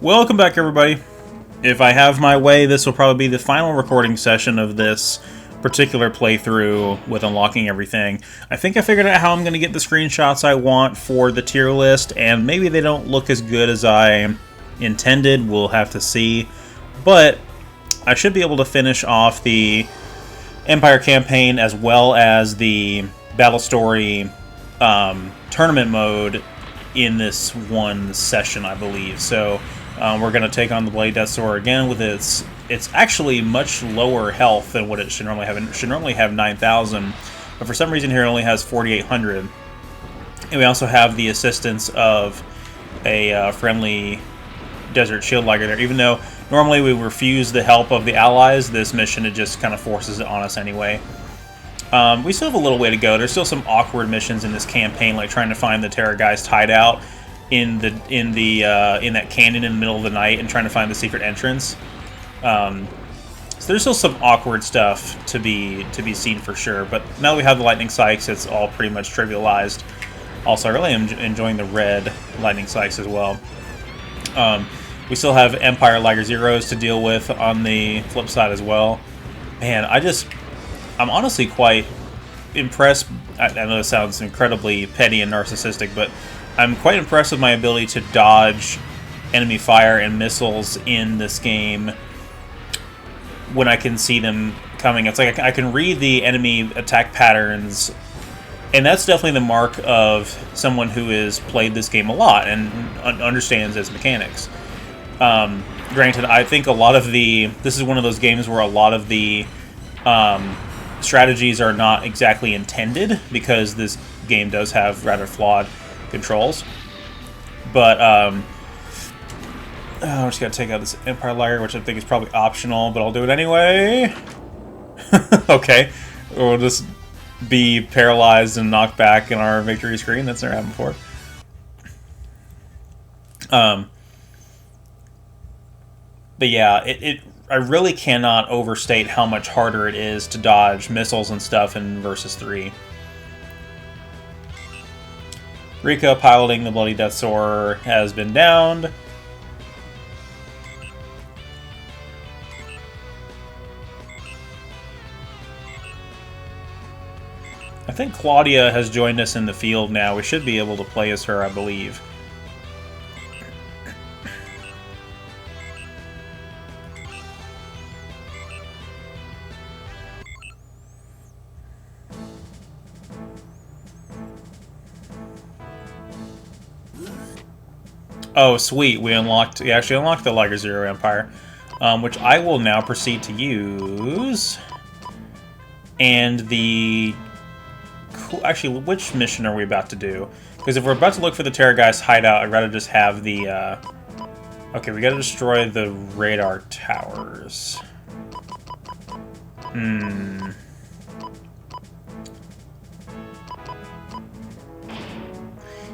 Welcome back, everybody. If I have my way, this will probably be the final recording session of this particular playthrough with unlocking everything. I think I figured out how I'm going to get the screenshots I want for the tier list, and maybe they don't look as good as I intended. We'll have to see. But I should be able to finish off the Empire campaign as well as the Battle Story tournament mode in this one session, I believe. So we're going to take on the Bloody Death Sword again with it's actually much lower health than what it should normally have. It should normally have 9,000, but for some reason here it only has 4,800. And we also have the assistance of a friendly Desert Shield Liger there. Even though normally we refuse the help of the allies, this mission it just kind of forces it on us anyway. We still have a little way to go. There's still some awkward missions in this campaign, like trying to find the Terra Geist hideout in that canyon in the middle of the night and trying to find the secret entrance. So there's still some awkward stuff to be seen for sure. But now that we have the Lightning Sykes, it's all pretty much trivialized. Also, I really am enjoying the red Lightning Sykes as well. We still have Empire Liger Zeros to deal with on the flip side as well. Man, I'm honestly quite impressed. I know this sounds incredibly petty and narcissistic, but I'm quite impressed with my ability to dodge enemy fire and missiles in this game when I can see them coming. It's like I can read the enemy attack patterns, and that's definitely the mark of someone who has played this game a lot and understands its mechanics. Granted, I think this is one of those games where a lot of the strategies are not exactly intended, because this game does have rather flawed controls. But I just gotta take out this Empire Liger, which I think is probably optional, but I'll do it anyway. Okay, we'll just be paralyzed and knocked back in our victory screen. That's never happened before. But yeah, I really cannot overstate how much harder it is to dodge missiles and stuff in Versus 3. Rika, piloting the Bloody Death Sword, has been downed. I think Claudia has joined us in the field now. We should be able to play as her, I believe. Oh, sweet. We actually unlocked the Liger Zero Empire, which I will now proceed to use. And actually, which mission are we about to do? Because if we're about to look for the Terra Geist hideout, I'd rather just have the... Okay, we gotta destroy the radar towers.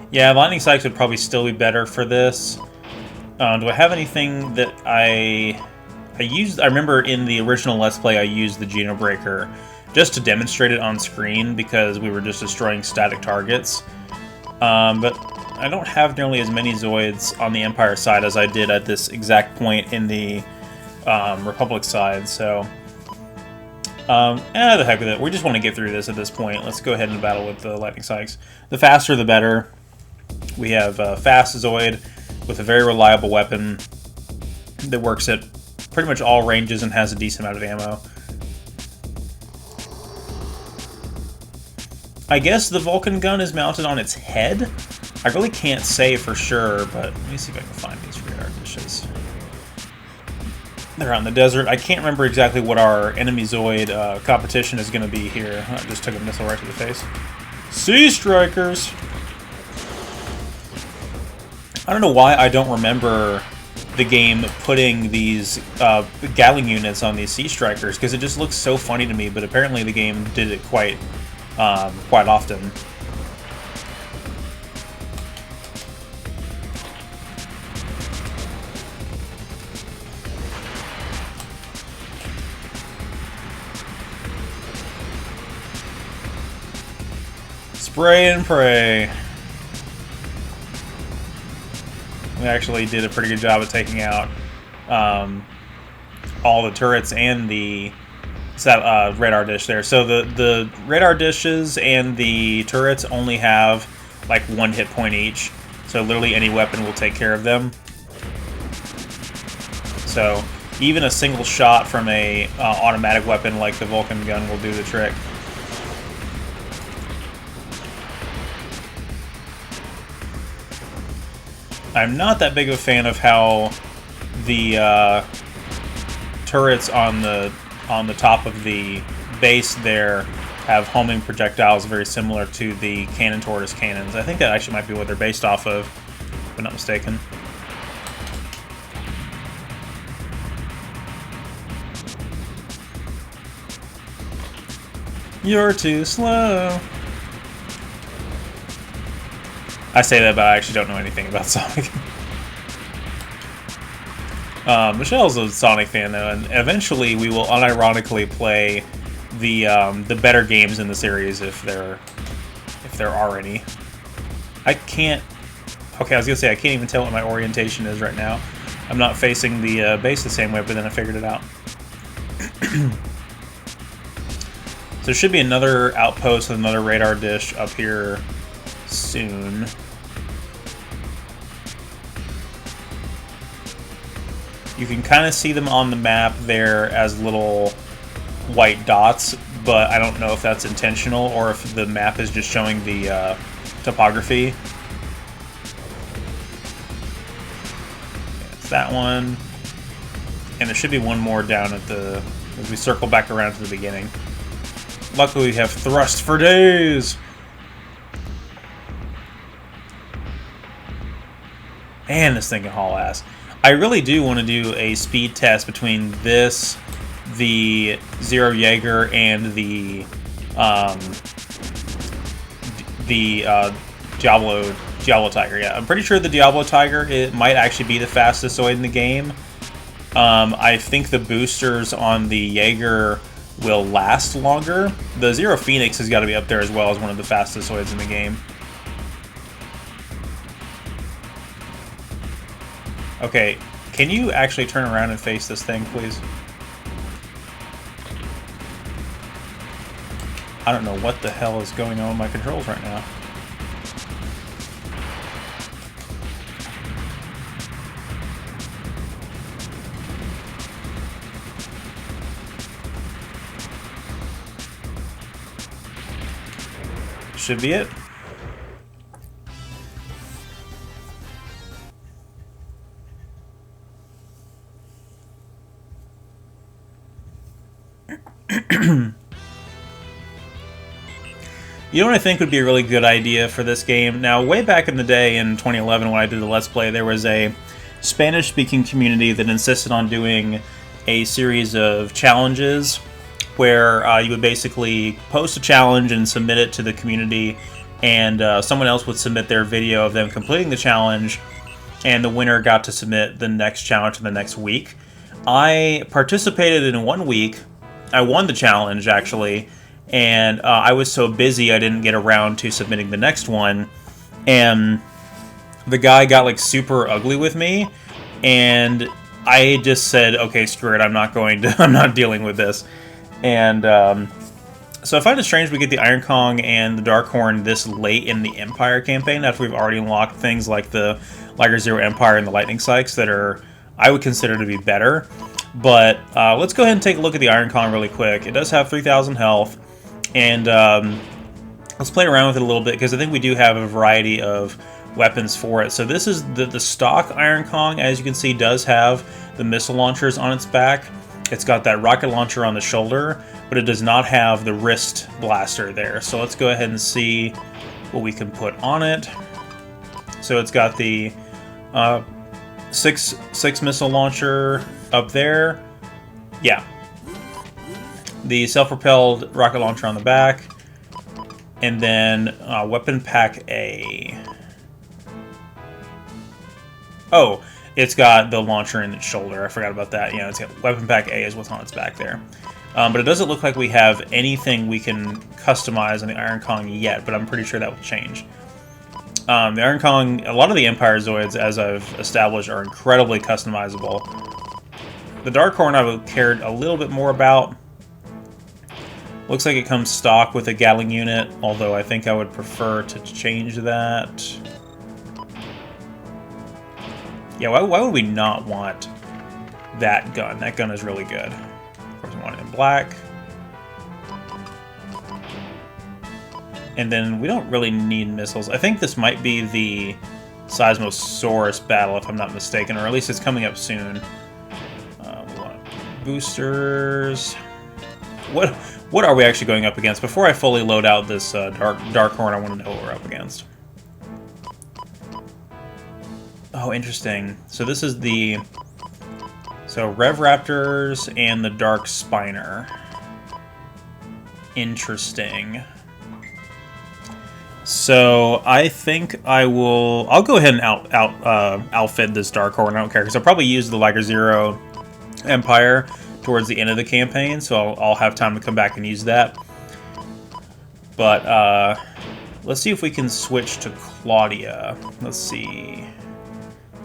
Yeah, Lightning Sykes would probably still be better for this. Do I have anything that I used? I remember in the original Let's Play I used the Genobreaker just to demonstrate it on screen because we were just destroying static targets. But I don't have nearly as many Zoids on the Empire side as I did at this exact point in the Republic side, so... the heck with it. We just want to get through this at this point. Let's go ahead and battle with the Lightning Sykes. The faster the better. We have Fast Zoid with a very reliable weapon that works at pretty much all ranges and has a decent amount of ammo. I guess the Vulcan gun is mounted on its head. I really can't say for sure, but let me see if I can find these radar dishes. They're out in the desert. I can't remember exactly what our enemy Zoid competition is going to be here. I just took a missile right to the face. Sea Strikers! I don't know why I don't remember the game putting these Gatling units on these Sea Strikers, because it just looks so funny to me, but apparently the game did it quite often. Spray and pray. We actually did a pretty good job of taking out all the turrets and the radar dish there. So the radar dishes and the turrets only have like 1 hit point each. So literally any weapon will take care of them. So even a single shot from a automatic weapon like the Vulcan gun will do the trick. I'm not that big of a fan of how the turrets on the top of the base there have homing projectiles very similar to the cannon tortoise cannons. I think that actually might be what they're based off of, if I'm not mistaken. You're too slow. I say that, but I actually don't know anything about Sonic. Michelle's a Sonic fan, though, and eventually we will unironically play the better games in the series if there are any. I can't. Okay, I was gonna say I can't even tell what my orientation is right now. I'm not facing the base the same way, but then I figured it out. So there should be another outpost and another radar dish up here soon. You can kind of see them on the map there as little white dots, but I don't know if that's intentional or if the map is just showing the topography. It's that one. And there should be one more down at the... as we circle back around to the beginning. Luckily we have thrust for days! Man, this thing can haul ass. I really do want to do a speed test between this, the Zero Jaeger, and the Diablo Tiger. Yeah, I'm pretty sure the Diablo Tiger, it might actually be the fastest Zoid in the game. I think the boosters on the Jaeger will last longer. The Zero Phoenix has got to be up there as well as one of the fastest Zoids in the game. Okay, can you actually turn around and face this thing, please? I don't know what the hell is going on with my controls right now. Should be it. You know what I think would be a really good idea for this game? Now, way back in the day in 2011 when I did the Let's Play, there was a Spanish-speaking community that insisted on doing a series of challenges where you would basically post a challenge and submit it to the community, and someone else would submit their video of them completing the challenge, and the winner got to submit the next challenge in the next week. I participated in 1 week. I won the challenge, actually, and I was so busy I didn't get around to submitting the next one, and the guy got like super ugly with me, and I just said, okay, screw it, I'm not dealing with this. And so I find it strange we get the Iron Kong and the Darkhorn this late in the Empire campaign after we've already unlocked things like the Liger Zero Empire and the Lightning Sykes that are, I would consider to be better. But let's go ahead and take a look at the Iron Kong really quick. It does have 3,000 health, and let's play around with it a little bit because I think we do have a variety of weapons for it. So this is the stock Iron Kong, as you can see, does have the missile launchers on its back. It's got that rocket launcher on the shoulder, but it does not have the wrist blaster there. So let's go ahead and see what we can put on it. So it's got the six missile launcher up there. Yeah. The self-propelled rocket launcher on the back. And then weapon pack A. Oh, it's got the launcher in its shoulder. I forgot about that. Yeah, it's got weapon pack A is what's on its back there. But it doesn't look like we have anything we can customize on the Iron Kong yet, but I'm pretty sure that will change. The Iron Kong, a lot of the Empire Zoids, as I've established, are incredibly customizable. The Dark Horn I've cared a little bit more about. Looks like it comes stock with a Gatling unit, although I think I would prefer to change that. Yeah, why would we not want that gun? That gun is really good. Of course, we want it in black. And then we don't really need missiles. I think this might be the Seismosaurus battle, if I'm not mistaken, or at least it's coming up soon. We want boosters. What are we actually going up against? Before I fully load out this Dark Horn, I want to know what we're up against. Oh, interesting. So this is the... So Rev Raptors and the Dark Spiner. Interesting. So I think I'll go ahead and outfit this Dark Horn. I don't care, because I'll probably use the Liger Zero Empire towards the end of the campaign, so I'll have time to come back and use that. But let's see if we can switch to Claudia. Let's see.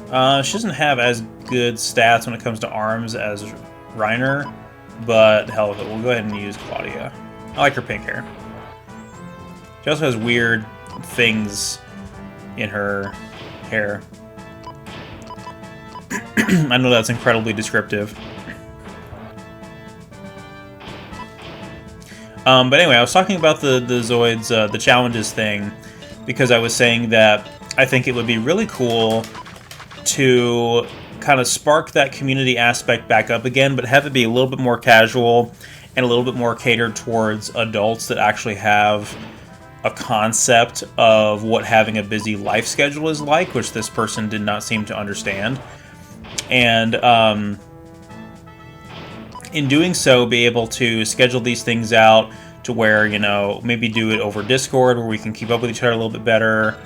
She doesn't have as good stats when it comes to arms as Reiner, but hell with it, we'll go ahead and use Claudia. I like her pink hair. She also has weird things in her hair. I know that's incredibly descriptive. But anyway, I was talking about the Zoids, the challenges thing, because I was saying that I think it would be really cool to kind of spark that community aspect back up again, but have it be a little bit more casual and a little bit more catered towards adults that actually have a concept of what having a busy life schedule is like, which this person did not seem to understand. And in doing so, be able to schedule these things out to where, you know, maybe do it over Discord where we can keep up with each other a little bit better.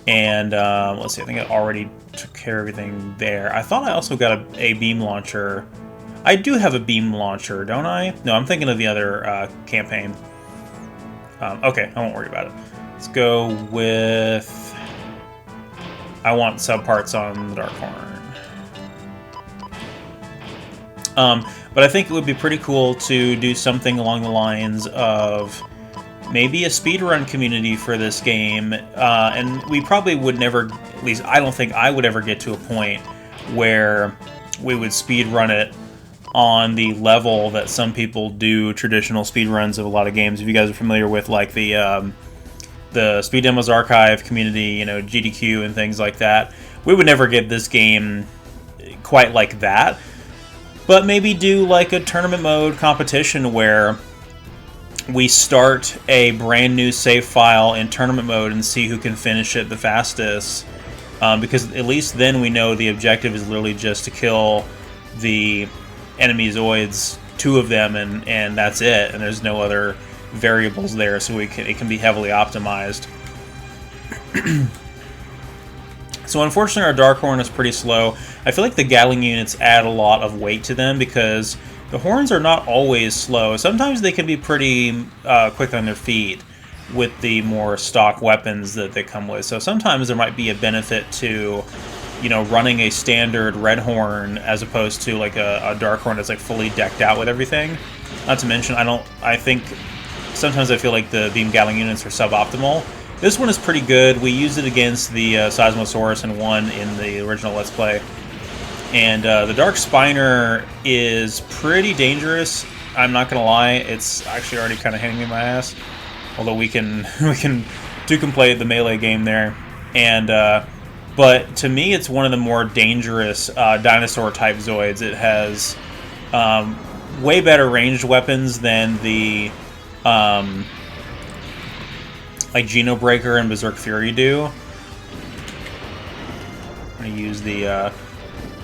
And let's see, I think I already took care of everything there. I thought I also got a beam launcher. I do have a beam launcher, don't I? No, I'm thinking of the other campaign. Okay, I won't worry about it. Let's go with... I want subparts on the Dark Horn. But I think it would be pretty cool to do something along the lines of maybe a speedrun community for this game. And we probably would never, at least I don't think I would ever get to a point where we would speedrun it on the level that some people do traditional speedruns of a lot of games. If you guys are familiar with like the Speed Demos Archive community, you know, GDQ and things like that, we would never get this game quite like that. But maybe do like a tournament mode competition where we start a brand new save file in tournament mode and see who can finish it the fastest. Because at least then we know the objective is literally just to kill the enemy Zoids, 2 of them, and that's it. And there's no other variables there, so it can be heavily optimized. So unfortunately our Dark Horn is pretty slow. I feel like the Gatling units add a lot of weight to them because the horns are not always slow. Sometimes they can be pretty quick on their feet with the more stock weapons that they come with. So sometimes there might be a benefit to, you know, running a standard red horn as opposed to like a Dark Horn that's like fully decked out with everything. Not to mention, I think sometimes I feel like the beam Gatling units are suboptimal. This one is pretty good. We used it against the Seismosaurus and won in the original Let's Play. And the Dark Spiner is pretty dangerous. I'm not gonna lie, it's actually already kind of hitting me in my ass. Although we can play the melee game there. And but to me, it's one of the more dangerous dinosaur type Zoids. It has way better ranged weapons than the like Genobreaker and Berserk Fury do. I'm going to use the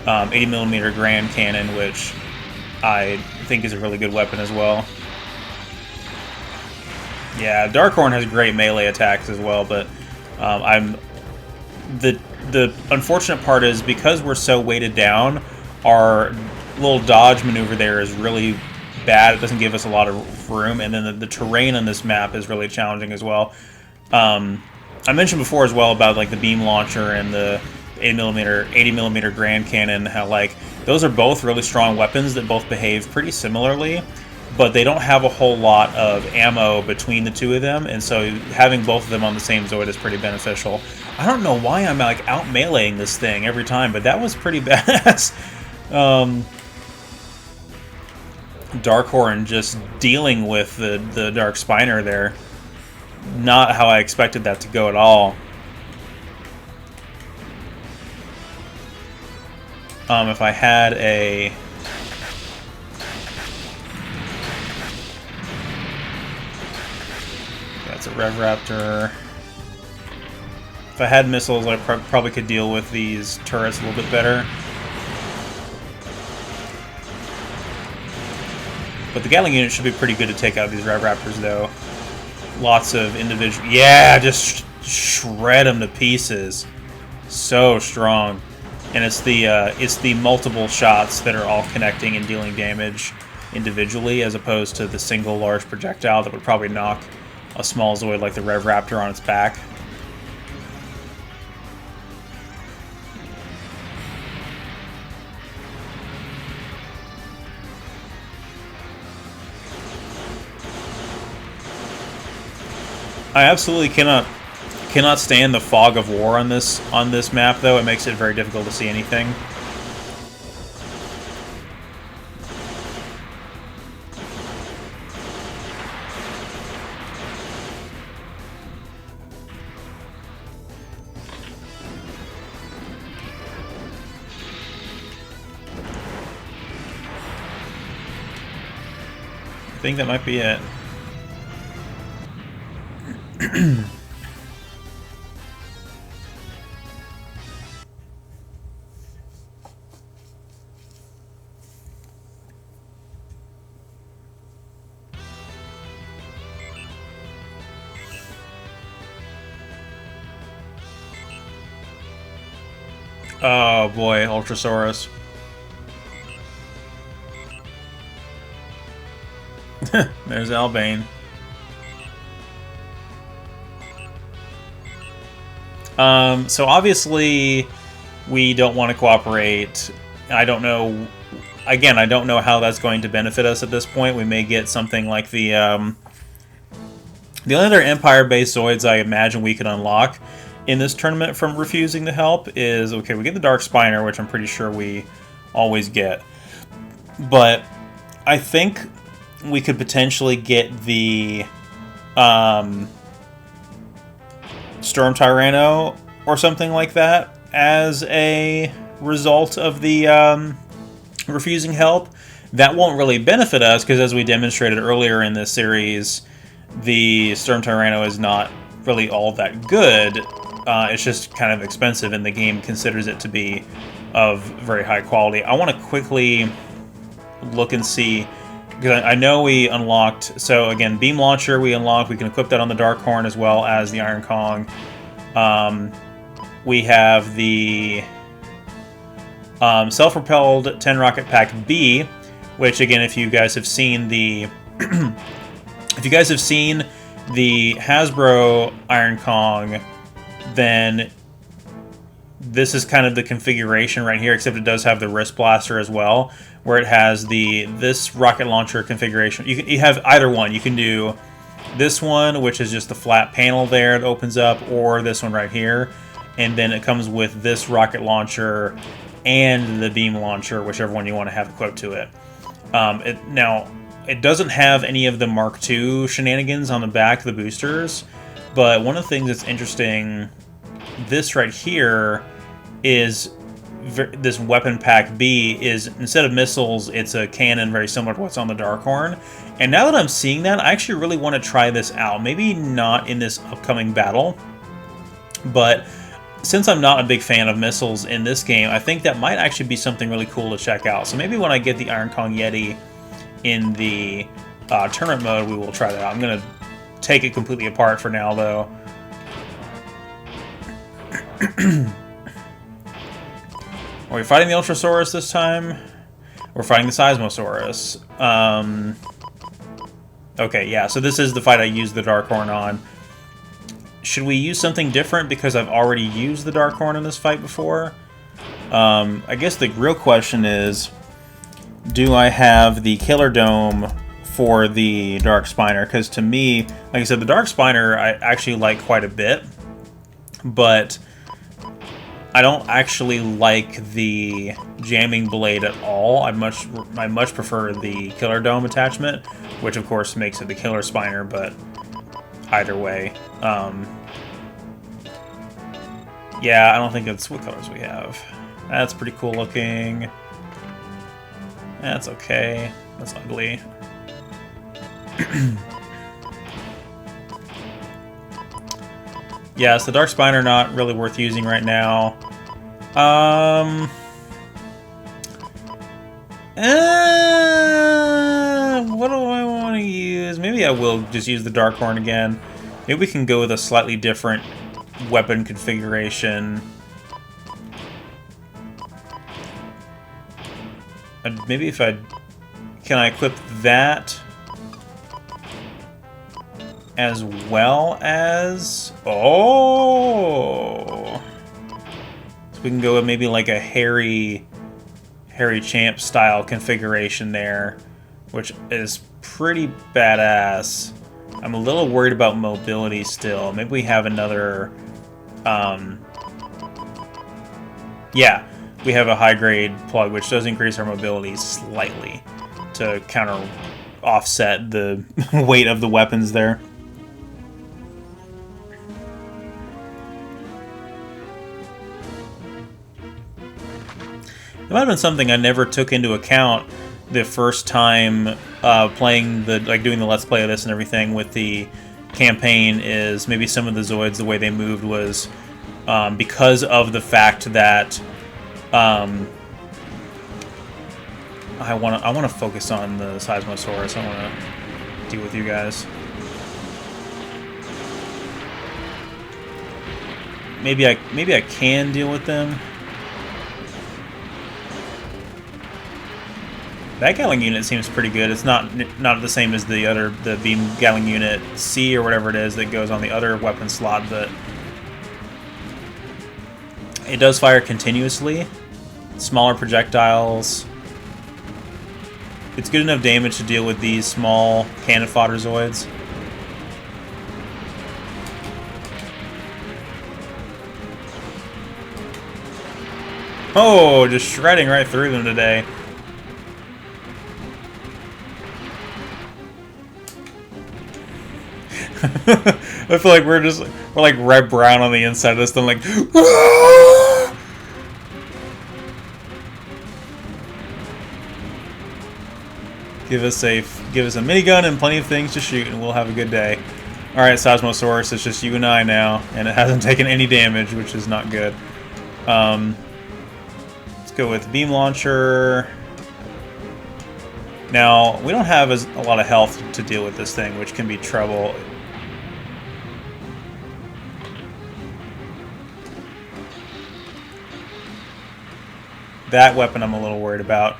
80mm Grand Cannon, which I think is a really good weapon as well. Yeah, Dark Horn has great melee attacks as well, but the unfortunate part is because we're so weighted down, our little dodge maneuver there is really bad. It doesn't give us a lot of room, and then the terrain on this map is really challenging as well. I mentioned before as well about like the beam launcher and the 80mm Grand Cannon, how like those are both really strong weapons that both behave pretty similarly, but they don't have a whole lot of ammo between the two of them, and so having both of them on the same Zoid is pretty beneficial. I don't know why I'm like out meleeing this thing every time, but that was pretty badass. Darkhorn just dealing with the Dark Spiner there. Not how I expected that to go at all. If I had a... That's a Rev Raptor. If I had missiles, I probably could deal with these turrets a little bit better. But the Gatling unit should be pretty good to take out these Rev Raptors, though. Lots of individual... Yeah, just shred them to pieces. So strong. And it's the multiple shots that are all connecting and dealing damage individually, as opposed to the single large projectile that would probably knock a small Zoid like the Rev Raptor on its back. I absolutely cannot stand the fog of war on this map, though. It makes it very difficult to see anything. I think that might be it. Oh boy, Ultrasaurus. There's Albane. So obviously we don't want to cooperate. I don't know. Again, I don't know how that's going to benefit us at this point. We may get something like the only other Empire-based Zoids I imagine we could unlock in this tournament from refusing to help is, okay, we get the Dark Spiner, which I'm pretty sure we always get. But I think we could potentially get the Storm Tyranno or something like that as a result of the refusing help. That won't really benefit us because, as we demonstrated earlier in this series, the Storm Tyranno is not really all that good. It's just kind of expensive, and the game considers it to be of very high quality. I want to quickly look and see, because I know we unlocked, so again, Beam Launcher we unlocked. We can equip that on the Darkhorn as well as the Iron Kong. We have the self-propelled 10 Rocket Pack B, which again, if you guys have seen the if you guys have seen the Hasbro Iron Kong, then this is kind of the configuration right here, except it does have the wrist blaster as well, where it has this rocket launcher configuration. You have either one. You can do this one, which is just the flat panel there that opens up, or this one right here, and then it comes with this rocket launcher and the beam launcher, whichever one you want to have equipped to it. Now, it doesn't have any of the Mark II shenanigans on the back of the boosters, but one of the things that's interesting, this right here is this weapon pack B is, instead of missiles, it's a cannon very similar to what's on the Darkhorn. And now that I'm seeing that, I actually really want to try this out. Maybe not in this upcoming battle, but since I'm not a big fan of missiles in this game, I think that might actually be something really cool to check out. So maybe when I get the Iron Kong Yeti in the tournament mode, we will try that out. I'm going to take it completely apart for now, though. Are we fighting the Ultrasaurus this time? We're fighting the Seismosaurus. Okay, yeah, so this is the fight I used the Darkhorn on. should we use something different because I've already used the Dark Horn in this fight before? I guess the real question is, do I have the Killer Dome for the Dark Spiner? Because to me, like I said, the Dark Spiner I actually like quite a bit, but I don't actually like the Jamming Blade at all. I much prefer the Killer Dome attachment, which of course makes it the Killer Spiner, but either way. Yeah, I don't think it's what colors we have. That's pretty cool looking. That's okay. That's ugly. Yeah, so the Dark Spiner not really worth using right now. What do I want to use? Maybe I will just use the Dark Horn again. Maybe we can go with a slightly different weapon configuration. Maybe if I... Can I equip that as well as... Oh! So we can go with maybe like a Harry Champ style configuration there, which is pretty badass. I'm a little worried about mobility still. Maybe we have another... Yeah, we have a high-grade plug, which does increase our mobility slightly to offset the weight of the weapons there. It might have been something I never took into account the first time playing doing the Let's Play of this and everything with the campaign, is maybe some of the Zoids, the way they moved was because of the fact that I want to focus on the Seismosaurus. I want to deal with you guys. Maybe I can deal with them. That Gatling unit seems pretty good. It's not the same as the beam Gatling unit C or whatever it is that goes on the other weapon slot, but it does fire continuously. Smaller projectiles. It's good enough damage to deal with these small cannon fodder Zoids. Oh, just shredding right through them today. I feel like we're like red brown on the inside of this thing, like give us a minigun and plenty of things to shoot, and we'll have a good day. All right, Seismosaurus, it's just you and I now, and it hasn't taken any damage, which is not good. Let's go with beam launcher. Now we don't have a lot of health to deal with this thing, which can be trouble. That weapon I'm a little worried about.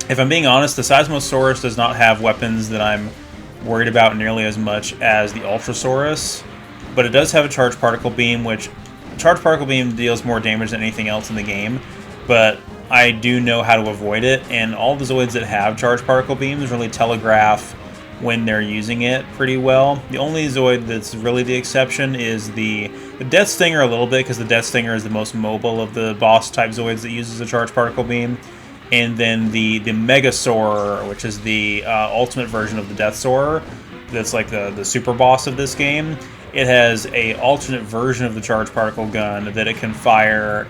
If I'm being honest, the Seismosaurus does not have weapons that I'm worried about nearly as much as the Ultrasaurus, but it does have a Charged Particle Beam, which Charged Particle Beam deals more damage than anything else in the game, but I do know how to avoid it, and all the Zoids that have Charged Particle Beams really telegraph when they're using it pretty well. The only Zoid that's really the exception is the Death Stinger a little bit, because the Death Stinger is the most mobile of the boss-type Zoids that uses a Charged Particle Beam. And then the Megasaur, which is the ultimate version of the Death Soarer, that's like the super boss of this game. It has a alternate version of the Charged Particle Gun that it can fire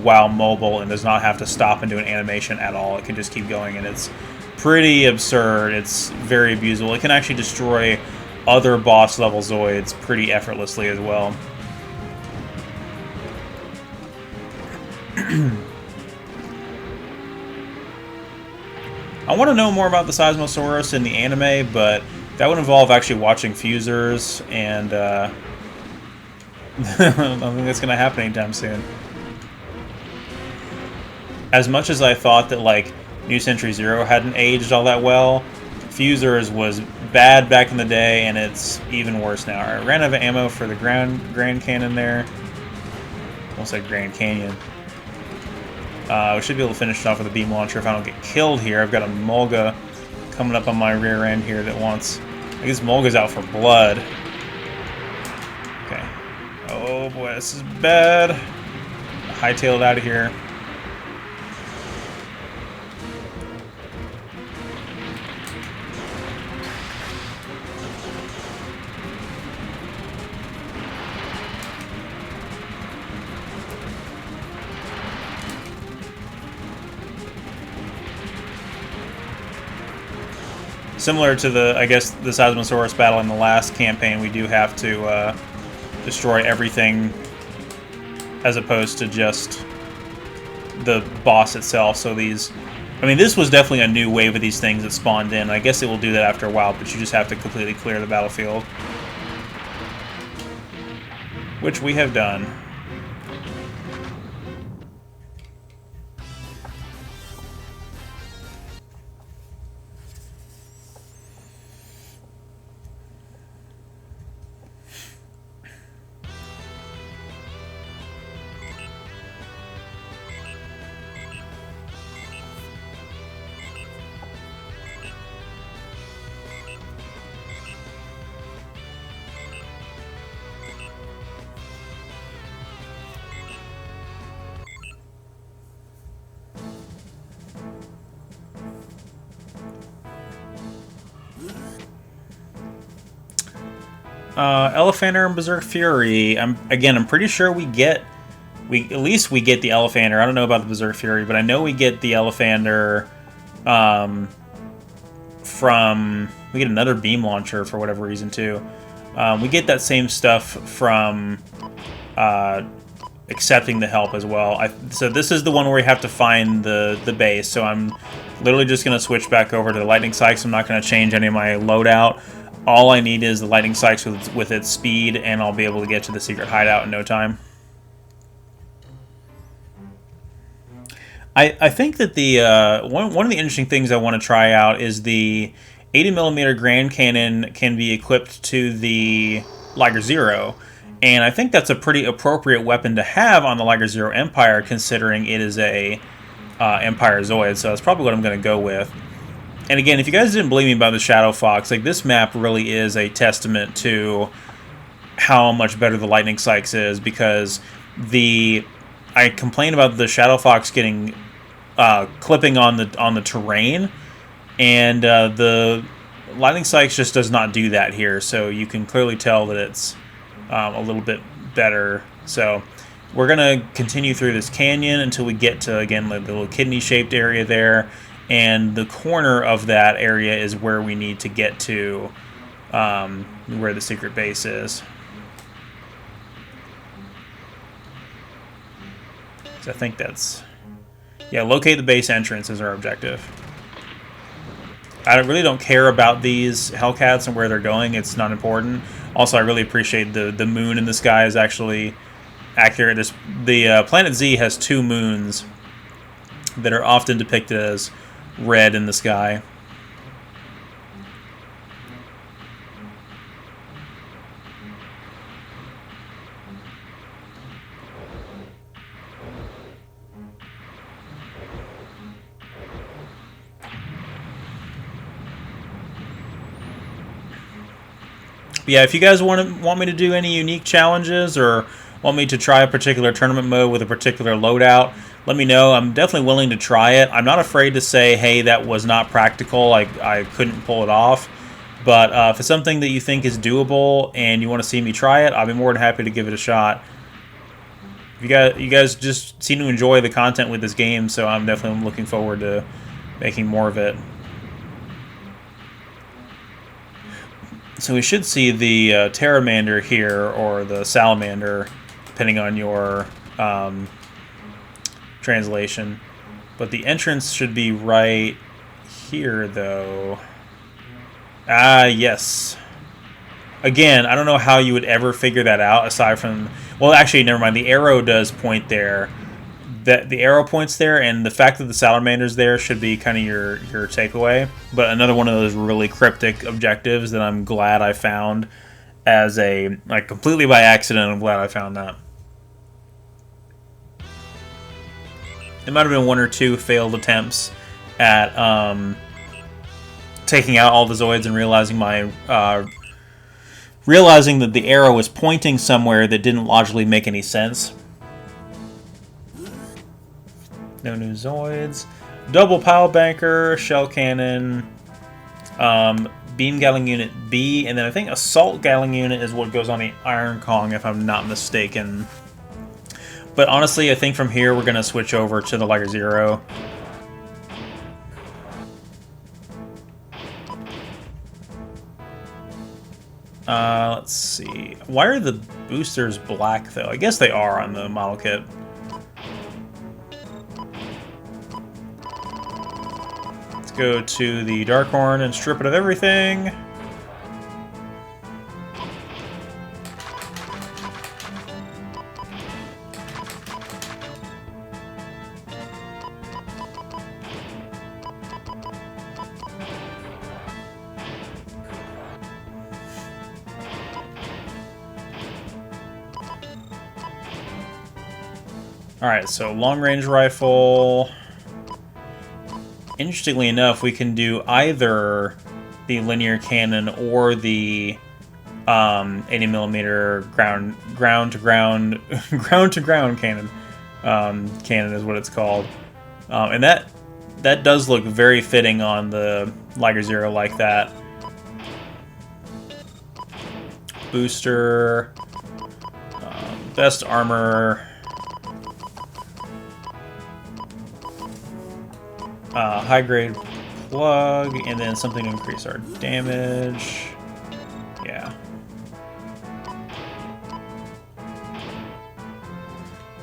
while mobile and does not have to stop and do an animation at all. It can just keep going, and it's pretty absurd. It's very abusable. It can actually destroy other boss level Zoids pretty effortlessly as well. I want to know more about the Seismosaurus in the anime, but that would involve actually watching Fusers, and I don't think that's going to happen anytime soon. As much as I thought that, like, New Century Zero hadn't aged all that well, Fusers was bad back in the day, and it's even worse now. Alright, ran out of ammo for the Grand Cannon there. Almost like Grand Canyon. We should be able to finish it off with a beam launcher if I don't get killed here. I've got a Mulga coming up on my rear end here that wants... I guess Mulga's out for blood. Okay. Oh boy, this is bad. Hightailed out of here. Similar to the, I guess, the Seismosaurus battle in the last campaign, we do have to destroy everything as opposed to just the boss itself. So these, I mean, this was definitely a new wave of these things that spawned in. I guess it will do that after a while, but you just have to completely clear the battlefield. Which we have done. Elephanter and Berserk Fury. I'm pretty sure we get at least we get the Elephanter. I don't know about the Berserk Fury, but I know we get the Elephanter from we get another beam launcher for whatever reason too. We get that same stuff from accepting the help as well. So this is the one where we have to find the base. So I'm literally just going to switch back over to the Lightning Sykes. I'm not going to change any of my loadout. All I need is the Lightning Sykes with its speed, and I'll be able to get to the secret hideout in no time. I think that the one of the interesting things I want to try out is the 80mm Grand Cannon can be equipped to the Liger Zero, and I think that's a pretty appropriate weapon to have on the Liger Zero Empire, considering it is a Empire Zoid. So that's probably what I'm going to go with. And again, if you guys didn't believe me about the Shadow Fox, like, this map really is a testament to how much better the Lightning Sykes is, because I complain about the Shadow Fox getting clipping on the terrain, and the Lightning Sykes just does not do that here. So you can clearly tell that it's a little bit better. So we're gonna continue through this canyon until we get to, again, the little kidney-shaped area there. And the corner of that area is where we need to get to, where the secret base is. So I think that's... Yeah, locate the base entrance is our objective. I really don't care about these Hellcats and where they're going. It's not important. Also, I really appreciate the moon in the sky is actually accurate. The Planet Z has 2 moons that are often depicted as red in the sky. Yeah, if you guys want me to do any unique challenges or want me to try a particular tournament mode with a particular loadout, let me know. I'm definitely willing to try it. I'm not afraid to say, hey, that was not practical, I couldn't pull it off. But if it's something that you think is doable and you want to see me try it, I'll be more than happy to give it a shot. You guys just seem to enjoy the content with this game, so I'm definitely looking forward to making more of it. So we should see the Pteramander here, or the Salamander, depending on your translation. But the entrance should be right here, though. Ah, yes. Again, I don't know how you would ever figure that out, aside from... Well, actually, never mind. The arrow does point there. that the arrow points there, and the fact that the salamander's there should be kind of your takeaway. But another one of those really cryptic objectives that I'm glad I found as a, like, completely by accident. I'm glad I found that. There might have been one or two failed attempts at taking out all the Zoids and realizing that the arrow was pointing somewhere that didn't logically make any sense. No new Zoids. Double Pow Banker, Shell Cannon, Beam Gatling Unit B, and then I think Assault Gatling Unit is what goes on the Iron Kong, if I'm not mistaken. But honestly, I think from here we're going to switch over to the Liger Zero. Let's see. Why are the boosters black, though? I guess they are on the model kit. Let's go to the Darkhorn and strip it of everything. Alright, so long-range rifle. Interestingly enough, we can do either the linear cannon or the 80mm ground-to-ground ground-to-ground cannon. Cannon is what it's called. And that does look very fitting on the Liger Zero like that. Booster. Best armor. High grade plug, and then something to increase our damage. Yeah.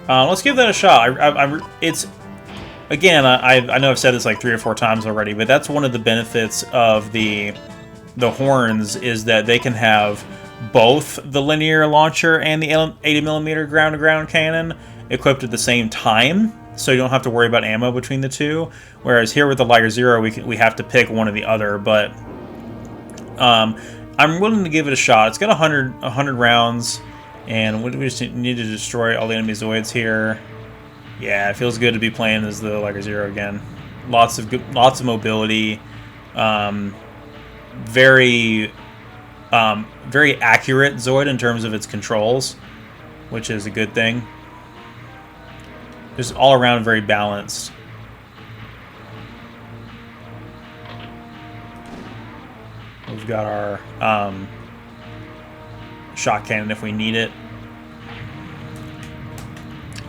Let's give that a shot. It's again, I know I've said this like 3 or 4 times already, but that's one of the benefits of the horns is that they can have both the linear launcher and the 80mm ground-to-ground cannon equipped at the same time. So you don't have to worry about ammo between the two. Whereas here with the Liger Zero, we have to pick one or the other. But I'm willing to give it a shot. It's got 100 rounds, and we just need to destroy all the enemy Zoids here. Yeah, it feels good to be playing as the Liger Zero again. Lots of mobility. Very accurate Zoid in terms of its controls, which is a good thing. Just all around very balanced. We've got our shot cannon if we need it.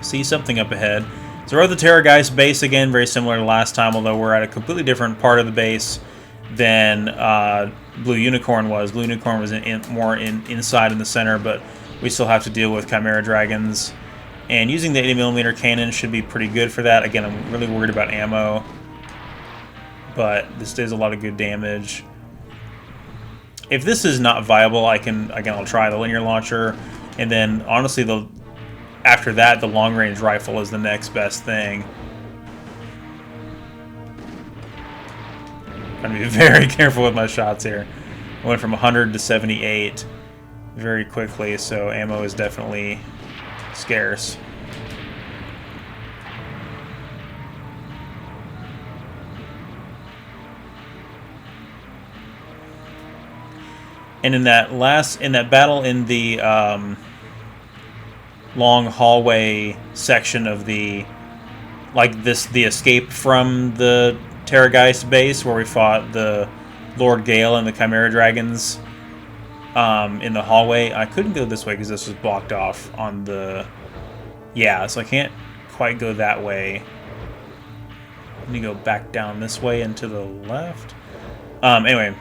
See something up ahead. So we're at the Terra Geist base again, very similar to last time, although we're at a completely different part of the base than Blue Unicorn was. Blue Unicorn was more inside in the center, but we still have to deal with Chimera Dragons. And using the 80mm cannon should be pretty good for that. Again, I'm really worried about ammo, but this does a lot of good damage. If this is not viable, I'll try the linear launcher, and then honestly, after that, the long-range rifle is the next best thing. I'm gonna be very careful with my shots here. I went from 100 to 78 very quickly, so ammo is definitely scarce. And in that battle in the long hallway section of the escape from the Terra Geist base where we fought the Lord Gale and the Chimera Dragons in the hallway, I couldn't go this way because this was blocked off on the... Yeah, so I can't quite go that way. Let me go back down this way and to the left. Anyway,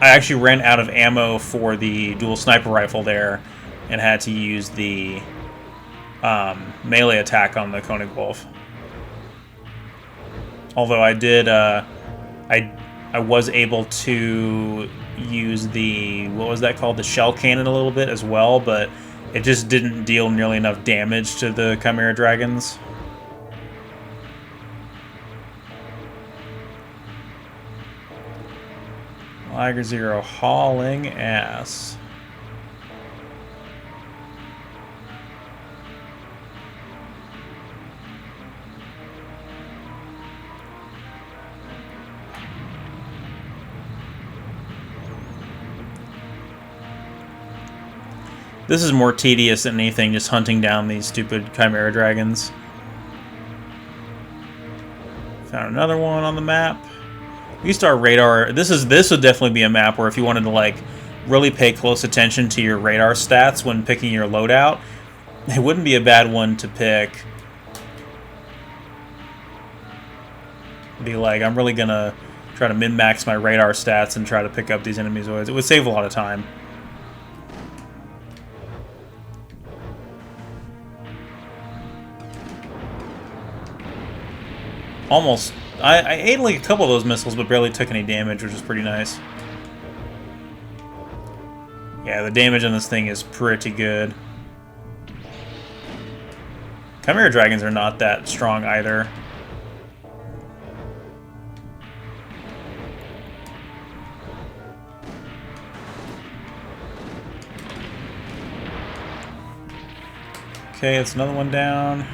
I actually ran out of ammo for the dual sniper rifle there and had to use the melee attack on the Koenig Wolf. Although I did, I was able to use the, what was that called, the shell cannon a little bit as well, but it just didn't deal nearly enough damage to the Chimera Dragons. Liger Zero hauling ass. This is more tedious than anything, just hunting down these stupid Chimera Dragons. Found another one on the map. We used our radar. This would definitely be a map where if you wanted to like really pay close attention to your radar stats when picking your loadout, it wouldn't be a bad one to pick. Be like, I'm really gonna try to min-max my radar stats and try to pick up these enemy Zoids. It would save a lot of time. Almost. I ate like a couple of those missiles, but barely took any damage, which is pretty nice. Yeah, the damage on this thing is pretty good. Chimera Dragons are not that strong either. Okay, it's another one down.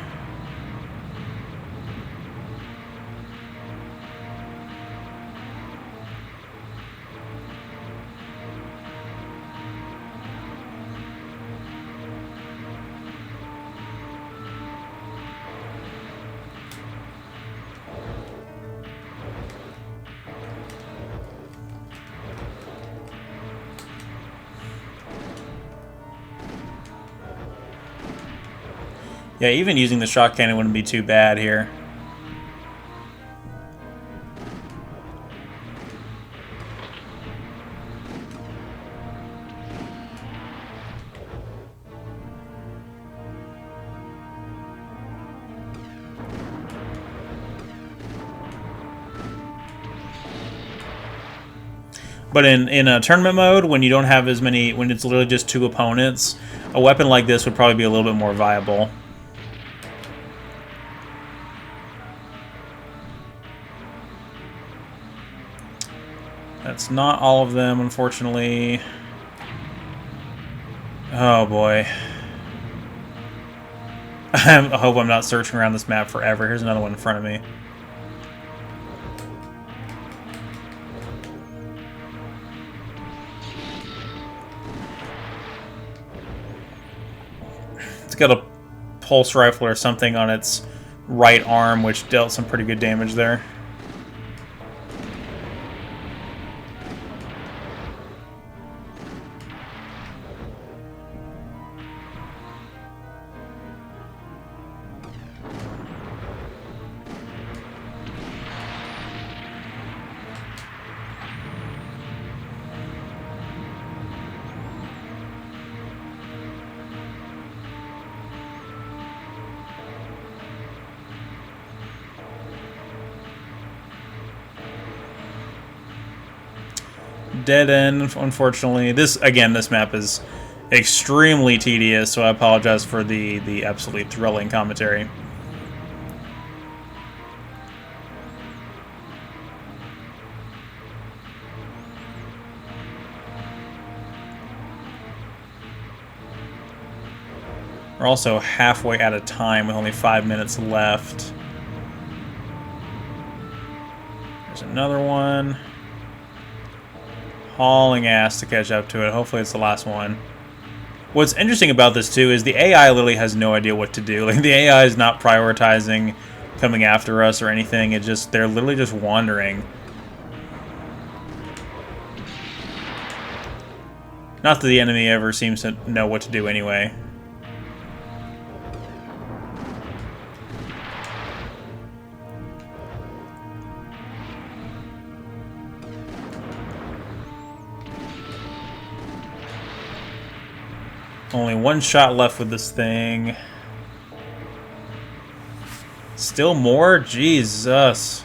Yeah, even using the shock cannon wouldn't be too bad here. But in a tournament mode, when you don't have as many, when it's literally just two opponents, a weapon like this would probably be a little bit more viable. That's not all of them, unfortunately. Oh boy. I hope I'm not searching around this map forever. Here's another one in front of me. It's got a pulse rifle or something on its right arm, which dealt some pretty good damage there. Dead end, unfortunately. This map is extremely tedious, so I apologize for the absolutely thrilling commentary. We're also halfway out of time with only 5 minutes left. There's another one. Hauling ass to catch up to it. Hopefully it's the last one. What's interesting about this too is the AI literally has no idea what to do. Like the AI is not prioritizing coming after us or anything. They're literally just wandering. Not that the enemy ever seems to know what to do anyway. Only one shot left with this thing. Still more? Jesus.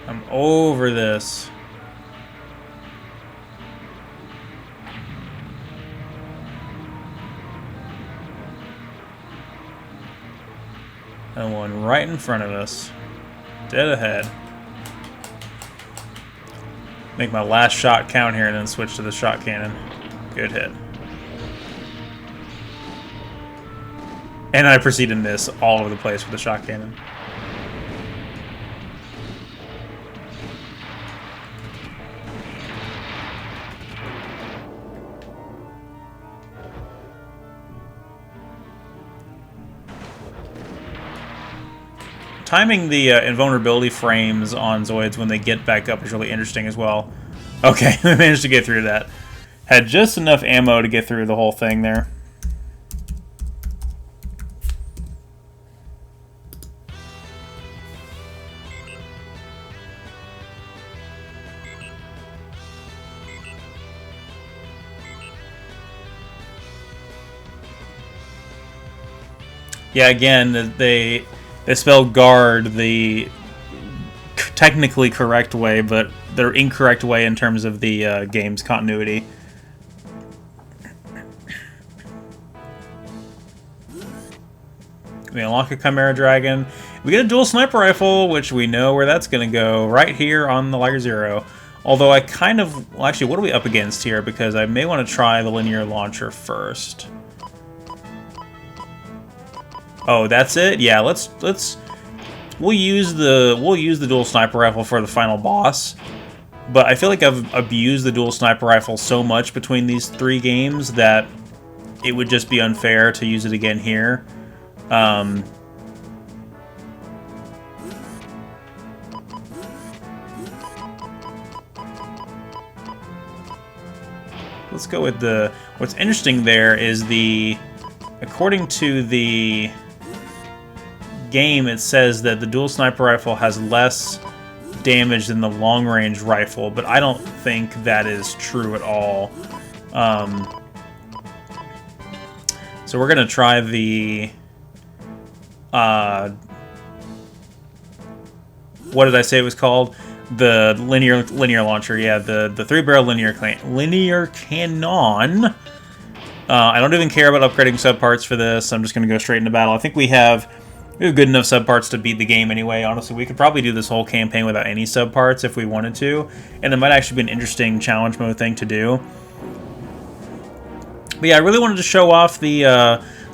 I'm over this. And one right in front of us. Dead ahead. Make my last shot count here and then switch to the shot cannon. Good hit. And I proceed to miss all over the place with the shot cannon. Timing the invulnerability frames on Zoids when they get back up is really interesting as well. Okay, I managed to get through that. Had just enough ammo to get through the whole thing there. Yeah, again, they spelled guard the technically correct way, but the incorrect way in terms of the game's continuity. We unlock a Chimera Dragon. We get a dual sniper rifle, which we know where that's going to go, right here on the Liger Zero. Although I kind of... Well, actually, what are we up against here? Because I may want to try the linear launcher first. Oh, that's it? Yeah, we'll use the dual sniper rifle for the final boss. But I feel like I've abused the dual sniper rifle so much between these 3 games that it would just be unfair to use it again here. Let's go with the... What's interesting there is the... According to the game, it says that the dual sniper rifle has less damage than the long-range rifle, but I don't think that is true at all. So we're gonna try the what did I say it was called? The linear launcher. Yeah, the 3-barrel linear cannon. I don't even care about upgrading subparts for this. I'm just going to go straight into battle. I think we have good enough subparts to beat the game anyway. Honestly, we could probably do this whole campaign without any subparts if we wanted to. And it might actually be an interesting challenge mode thing to do. But yeah, I really wanted to show off the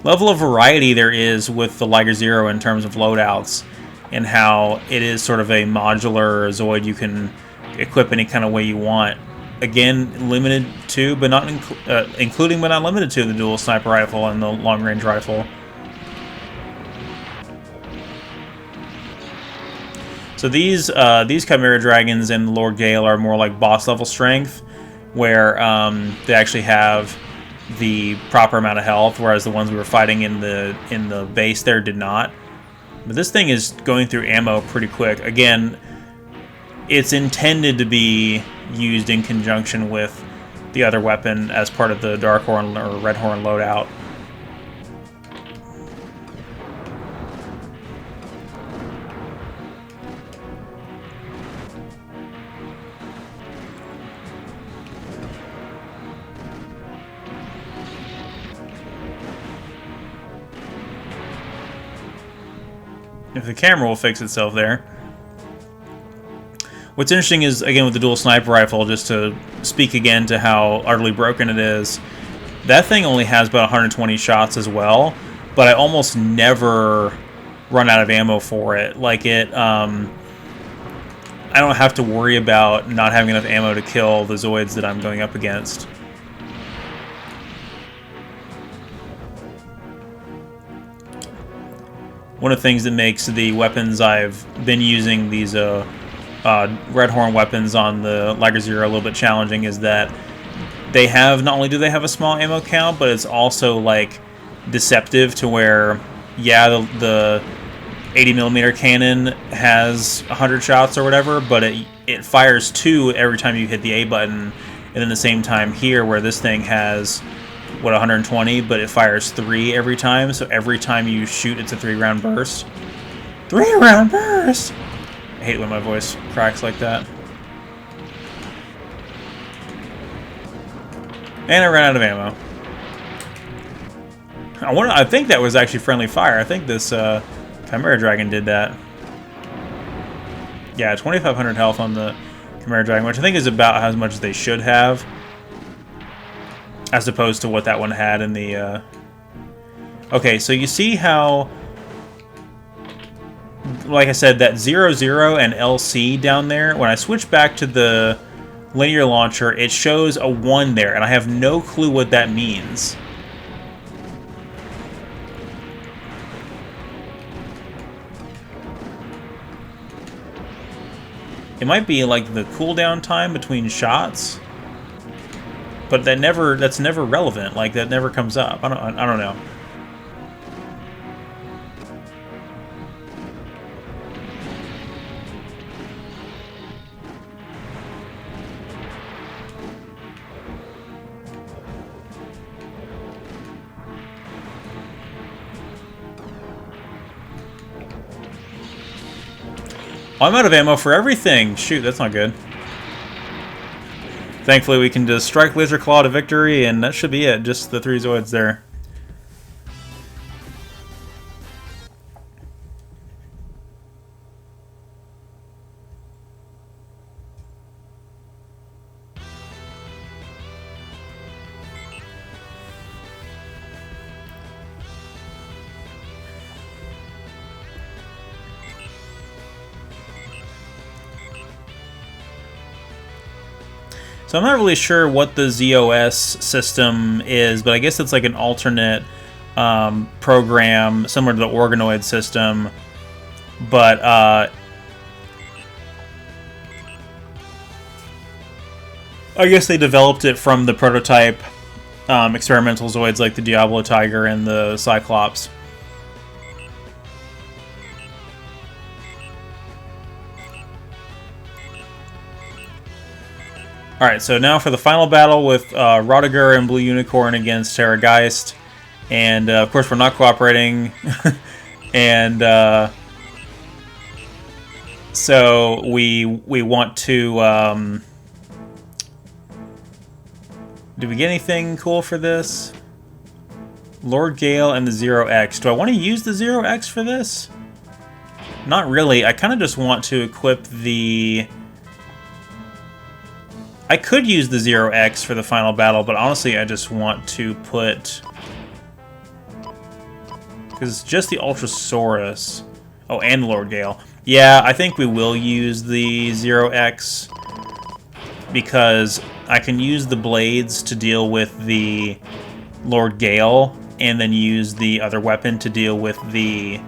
level of variety there is with the Liger Zero in terms of loadouts. And how it is sort of a modular Zoid you can equip any kind of way you want. Again, limited to, but not including, but not limited to the dual sniper rifle and the long-range rifle. So these Chimera Dragons in Lord Gale are more like boss level strength, where they actually have the proper amount of health, whereas the ones we were fighting in the base there did not. But this thing is going through ammo pretty quick. Again, it's intended to be used in conjunction with the other weapon as part of the Dark Horn or Red Horn loadout. If the camera will fix itself there. What's interesting is, again, with the dual sniper rifle, just to speak again to how utterly broken it is, that thing only has about 120 shots as well, but I almost never run out of ammo for it. Like I don't have to worry about not having enough ammo to kill the Zoids that I'm going up against. One of the things that makes the weapons I've been using, these Red Horn weapons on the Liger Zero, a little bit challenging, is that they have, not only do they have a small ammo count, but it's also like deceptive to where, yeah, the 80mm cannon has 100 shots or whatever, but it fires 2 every time you hit the A button, and then the same time here where this thing has, what, 120, but it fires 3 every time, so every time you shoot, it's a 3-round burst. 3-round burst! I hate when my voice cracks like that. And I ran out of ammo. I think that was actually friendly fire. I think this Chimera Dragon did that. Yeah, 2,500 health on the Chimera Dragon, which I think is about as much as they should have, as opposed to what that one had in the... Okay, so you see how, like I said, that 00 and LC down there, when I switch back to the linear launcher, it shows a 1 there, and I have no clue what that means. It might be like the cooldown time between shots, but that's never relevant. Like, that never comes up. I don't know. Oh, I'm out of ammo for everything. Shoot, that's not good. Thankfully, we can just strike Laser Claw to victory, and that should be it. Just the 3 Zoids there. So I'm not really sure what the ZOS system is, but I guess it's like an alternate program similar to the organoid system. But I guess they developed it from the prototype experimental Zoids like the Diablo Tiger and the Cyclops. Alright, so now for the final battle with Rodiger and Blue Unicorn against Terra Geist. And, of course, we're not cooperating. And, so we want to... do we get anything cool for this? Lord Gale and the 0X. Do I want to use the 0X for this? Not really. I kind of just want to equip the... I could use the 0X for the final battle, but honestly, I just want to put... Because it's just the Ultrasaurus. Oh, and Lord Gale. Yeah, I think we will use the 0X, because I can use the blades to deal with the Lord Gale, and then use the other weapon to deal with the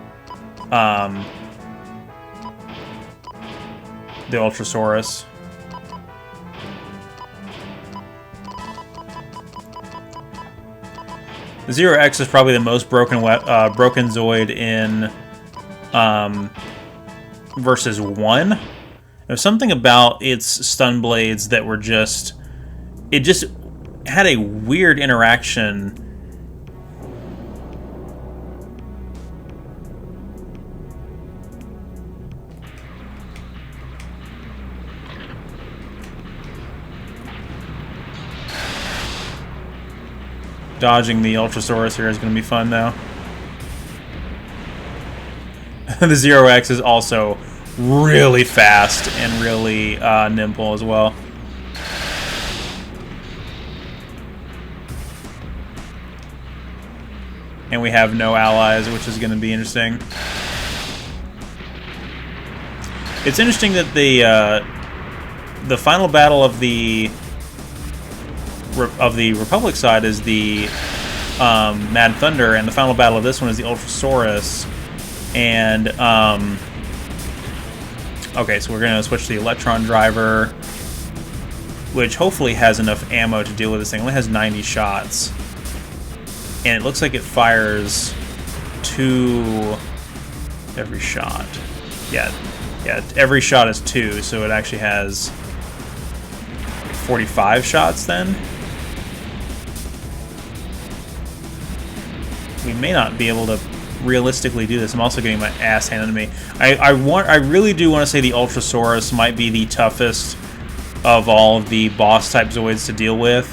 Ultrasaurus. The 0X is probably the most broken Zoid in versus 1. There's something about its stun blades that were just... It just had a weird interaction. Dodging the Ultrasaurus here is going to be fun now. The 0X is also really fast and really nimble as well. And we have no allies, which is going to be interesting. It's interesting that the final battle of the Republic side is the Mad Thunder, and the final battle of this one is the Ultrasaurus. And okay, so we're gonna switch to the Electron Driver, which hopefully has enough ammo to deal with this thing. It only has 90 shots, and it looks like it fires 2 every shot. Yeah, every shot is 2, so it actually has 45 shots then. We may not be able to realistically do this. I'm also getting my ass handed to me. I really do want to say the Ultrasaurus might be the toughest of all of the boss type Zoids to deal with.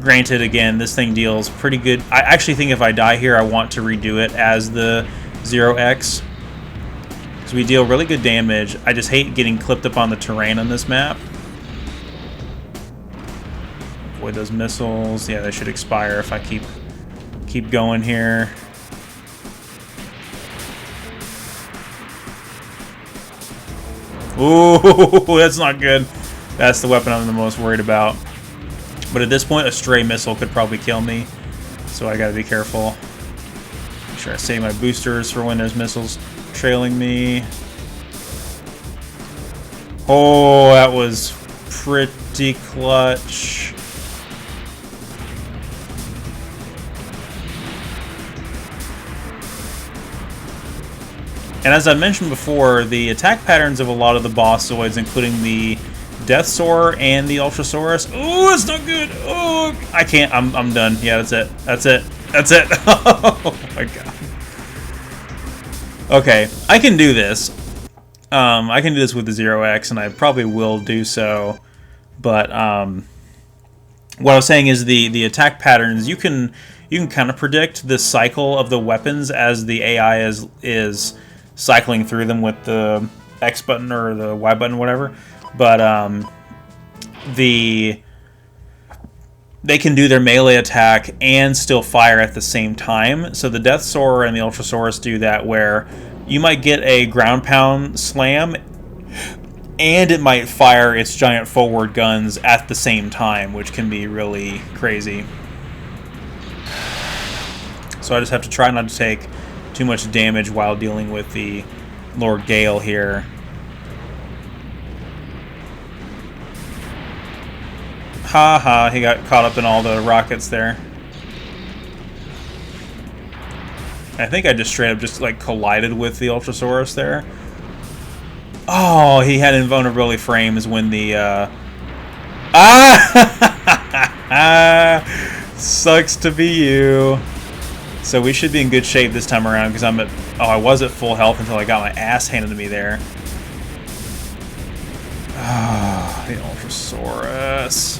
Granted, again, this thing deals pretty good. I actually think if I die here, I want to redo it as the 0X. So we deal really good damage. I just hate getting clipped up on the terrain on this map. Avoid those missiles. Yeah, they should expire if I keep going here. Ooh, that's not good. That's the weapon I'm the most worried about. But at this point, a stray missile could probably kill me. So I gotta be careful. Make sure I save my boosters for when there's missiles trailing me. Oh, that was pretty clutch. And as I mentioned before, the attack patterns of a lot of the boss Zoids, including the Deathsaur and the Ultrasaurus. Oh, it's not good. Oh, I can't. I'm done. Yeah, that's it. That's it. That's it. Oh my god. Okay, I can do this. I can do this with the 0x, and I probably will do so. But what I was saying is the attack patterns. You can kind of predict the cycle of the weapons as the AI is cycling through them with the X button or the Y button, whatever. But they can do their melee attack and still fire at the same time. So the Deathsaur and the Ultrasaurus do that, where you might get a ground pound slam and it might fire its giant forward guns at the same time, which can be really crazy. So I just have to try not to take too much damage while dealing with the Lord Gale here. Haha, he got caught up in all the rockets there. I think I just straight up like collided with the Ultrasaurus there. Oh, he had invulnerability frames when the sucks to be you. So we should be in good shape this time around because I was at full health until I got my ass handed to me there. Ah, the Ultrasaurus.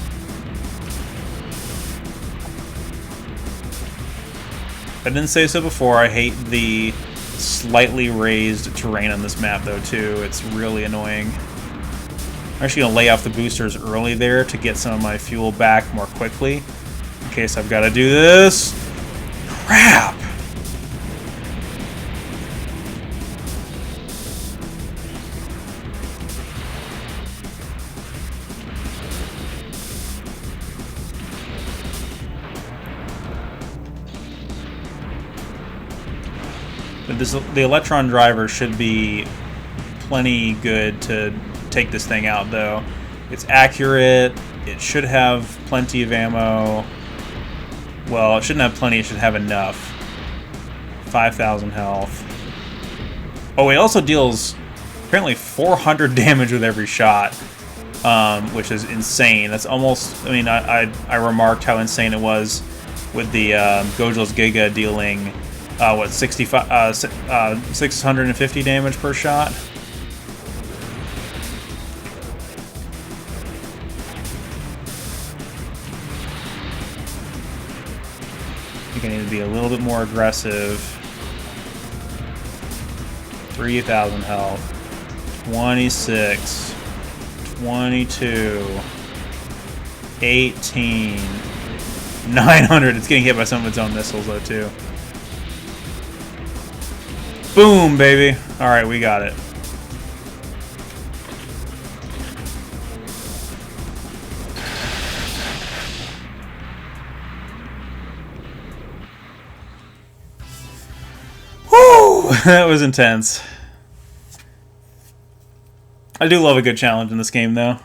I didn't say so before, I hate the slightly raised terrain on this map though too. It's really annoying. I'm actually going to lay off the boosters early there to get some of my fuel back more quickly in case I've got to do this. Crap! The Electron driver should be plenty good to take this thing out, though. It's accurate. It should have plenty of ammo. Well, it shouldn't have plenty. It should have enough. 5,000 health. Oh, it also deals apparently 400 damage with every shot, which is insane. That's almost... I mean, I remarked how insane it was with the Gojulas Giga dealing... what, 650 damage per shot? I think I need to be a little bit more aggressive. 3,000 health. 26. 22. 18. 900. It's getting hit by some of its own missiles, though, too. Boom, baby. Alright, we got it. Whew! That was intense. I do love a good challenge in this game, though.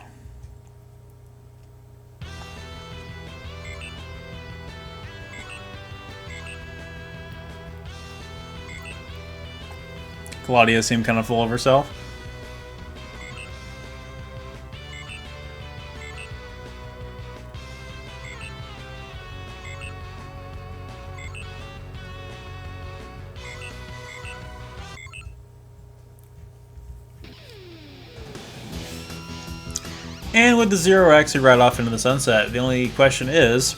Claudia seemed kind of full of herself. And with the 0x, we ride off into the sunset. The only question is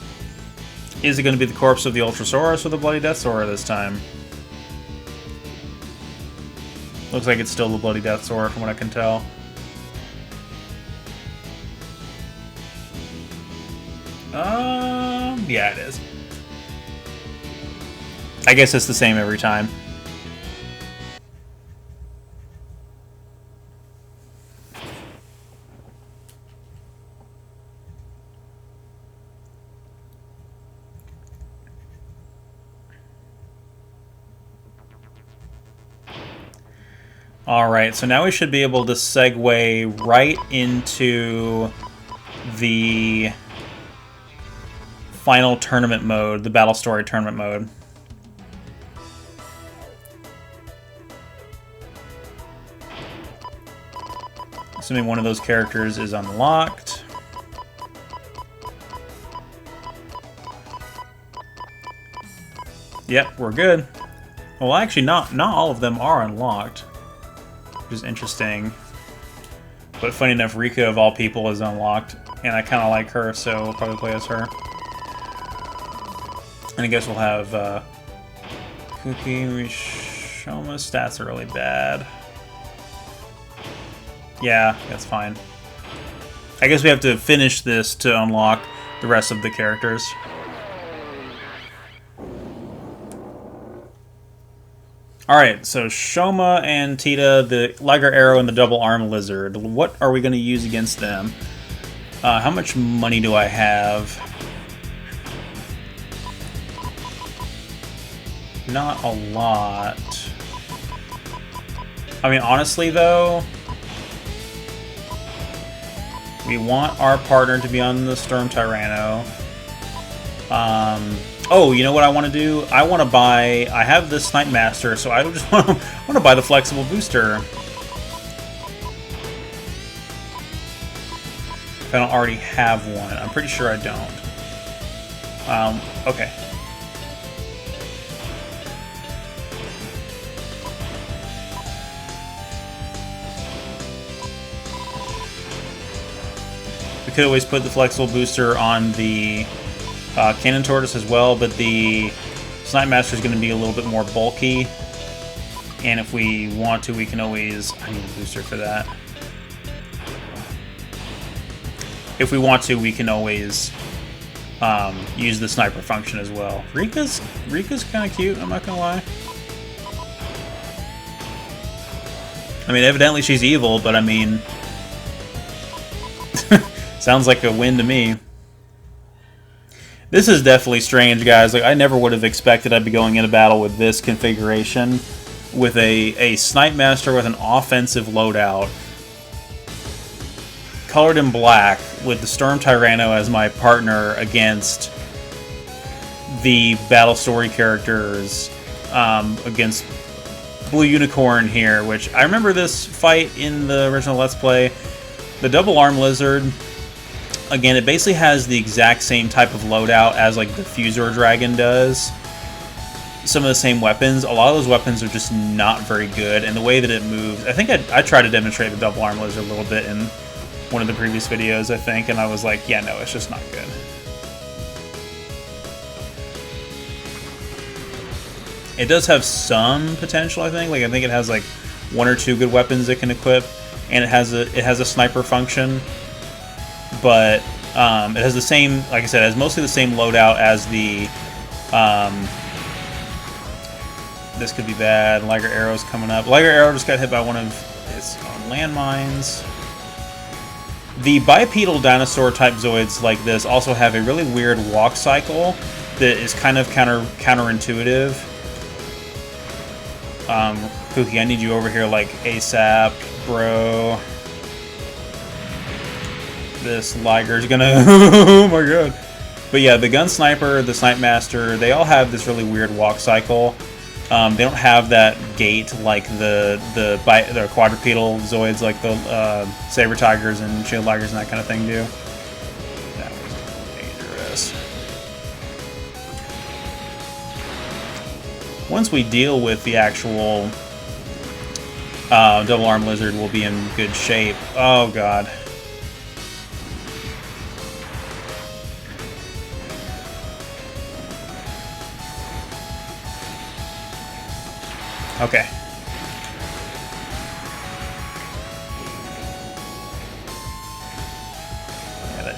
it going to be the corpse of the Ultrasaurus or the Bloody Deathsaur this time? Looks like it's still the Bloody Death Sword from what I can tell. Yeah, it is. I guess it's the same every time. Alright, so now we should be able to segue right into the final tournament mode, the Battle Story tournament mode. Assuming one of those characters is unlocked. Yep, we're good. Well, actually, not all of them are unlocked, which is interesting. But funny enough, Rika, of all people, is unlocked, and I kind of like her, so we'll probably play as her. And I guess we'll have Cookie. Shoma's stats are really bad. Yeah, that's fine. I guess we have to finish this to unlock the rest of the characters. Alright, so Shoma and Tita, the Liger Arrow and the Double Arm Lizard. What are we going to use against them? How much money do I have? Not a lot. I mean, honestly, though, we want our partner to be on the Storm Tyranno. Oh, you know what I want to do? I want to buy... I have this Snipe Master, so I just want to buy the Flexible Booster. If I don't already have one. I'm pretty sure I don't. Okay. We could always put the Flexible Booster on the Cannon Tortoise as well, but the Snipe Master is going to be a little bit more bulky. And if we want to, we can always... I need a booster for that. If we want to, we can always use the Sniper function as well. Rika's kind of cute, I'm not going to lie. I mean, evidently she's evil, but I mean... sounds like a win to me. This is definitely strange, guys. Like, I never would have expected I'd be going into battle with this configuration, with a Snipe Master with an offensive loadout, colored in black, with the Storm Tyranno as my partner against the Battle Story characters, against Blue Unicorn here, which I remember this fight in the original Let's Play. The Double Arm Lizard... Again, it basically has the exact same type of loadout as like the Fusor Dragon does. Some of the same weapons. A lot of those weapons are just not very good, and the way that it moves... I think I tried to demonstrate the Double Arm Lizard a little bit in one of the previous videos, I think, and I was like, yeah, no, it's just not good. It does have some potential, I think. Like, I think it has like 1 or 2 good weapons it can equip, and it has a sniper function. But it has the same, like I said, it has mostly the same loadout as the, this could be bad. Liger Arrow's coming up. Liger Arrow just got hit by one of its landmines. The bipedal dinosaur type Zoids like this also have a really weird walk cycle that is kind of counterintuitive. Cookie, I need you over here like ASAP, bro. This Liger's gonna... oh my god. But yeah, the Gun Sniper, the Snipe Master, they all have this really weird walk cycle. They don't have that gait like the quadrupedal Zoids, like the Saber Tigers and Shield Ligers and that kind of thing do. That was dangerous. Once we deal with the actual Double Arm Lizard, we'll be in good shape. Oh god. Okay.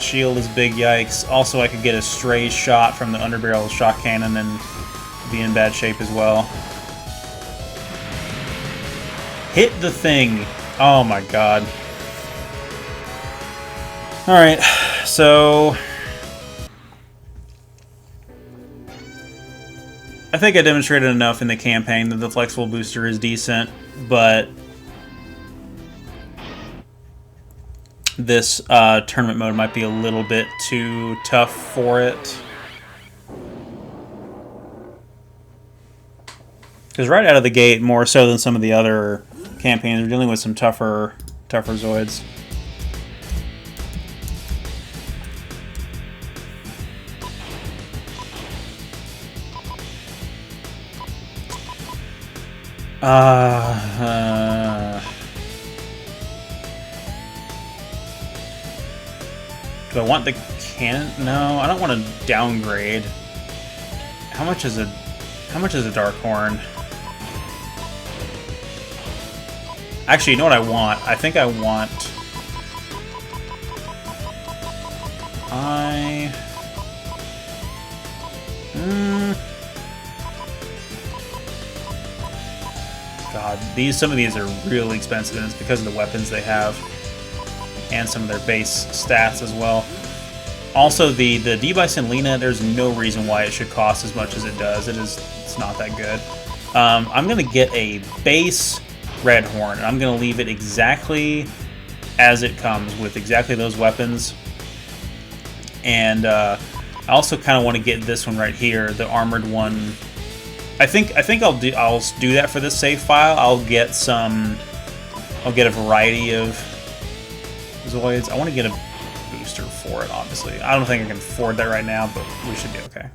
shield is big yikes. Also, I could get a stray shot from the underbarrel shock cannon and be in bad shape as well. Hit the thing! Oh my god. Alright, so... I think I demonstrated enough in the campaign that the flexible booster is decent, but this tournament mode might be a little bit too tough for it. Because right out of the gate, more so than some of the other campaigns, we're dealing with some tougher Zoids. Do I want the cannon? No, I don't want to downgrade. How much is a Dark Horn? Actually, you know what I want? I think I want... God, some of these are really expensive, and it's because of the weapons they have. And some of their base stats as well. Also, the D-Bison Lena, there's no reason why it should cost as much as it does. It's not that good. I'm going to get a base Red Horn, and I'm going to leave it exactly as it comes, with exactly those weapons. And I also kind of want to get this one right here, the armored one. I think I'll do that for this save file. I'll get a variety of Zoids. I want to get a booster for it, obviously. I don't think I can afford that right now, but we should be okay.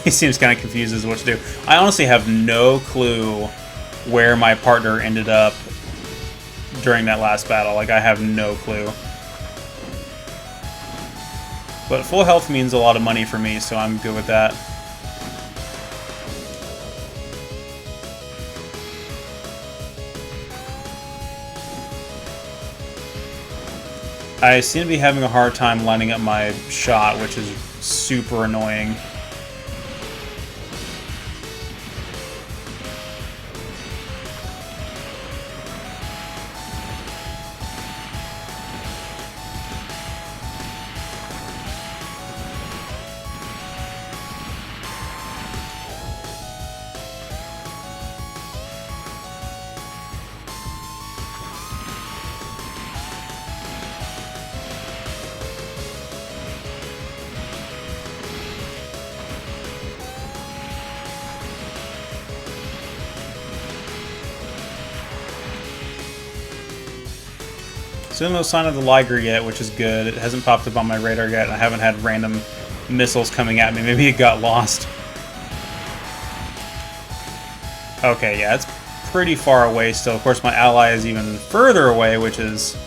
He seems kind of confused as to what to do. I honestly have no clue where my partner ended up during that last battle. Like, I have no clue. But full health means a lot of money for me, so I'm good with that. I seem to be having a hard time lining up my shot, which is super annoying. Still no sign of the Liger yet, which is good. It hasn't popped up on my radar yet, and I haven't had random missiles coming at me. Maybe it got lost. Okay, yeah, it's pretty far away still. Of course, my ally is even further away, which is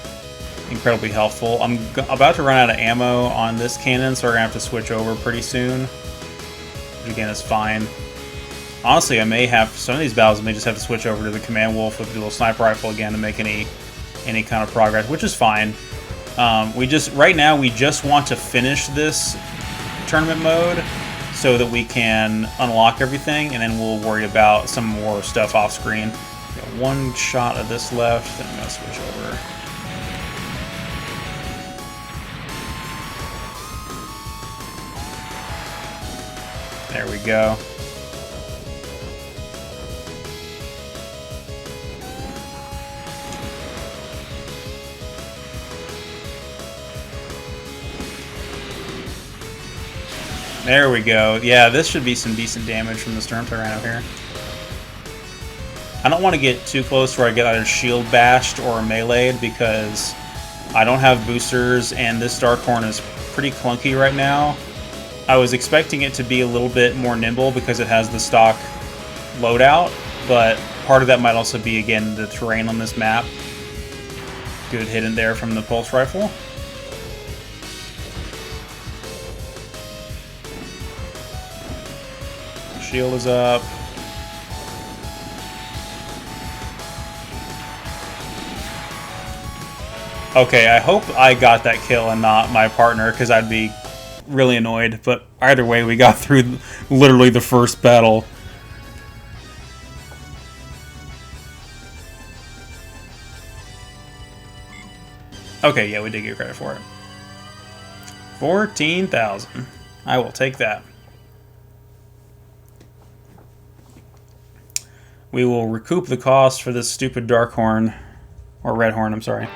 incredibly helpful. I'm about to run out of ammo on this cannon, so we're going to have to switch over pretty soon. Which, again, is fine. Honestly, I may have... Some of these battles I may just have to switch over to the Command Wolf with the little sniper rifle again to make any kind of progress, which is fine. Right now we just want to finish this tournament mode so that we can unlock everything, and then we'll worry about some more stuff off screen. Got one shot of this left, then I'm gonna switch over. There we go. There we go. Yeah, this should be some decent damage from the Storm Tyranno here. I don't want to get too close where I get either shield bashed or meleeed, because I don't have boosters and this Dark Horn is pretty clunky right now. I was expecting it to be a little bit more nimble because it has the stock loadout, but part of that might also be, again, the terrain on this map. Good hit in there from the pulse rifle. Shield is up. Okay, I hope I got that kill and not my partner, because I'd be really annoyed. But either way, we got through literally the first battle. Okay, yeah, we did get credit for it. 14,000. I will take that. We will recoup the cost for this stupid dark horn. Or red horn, I'm sorry.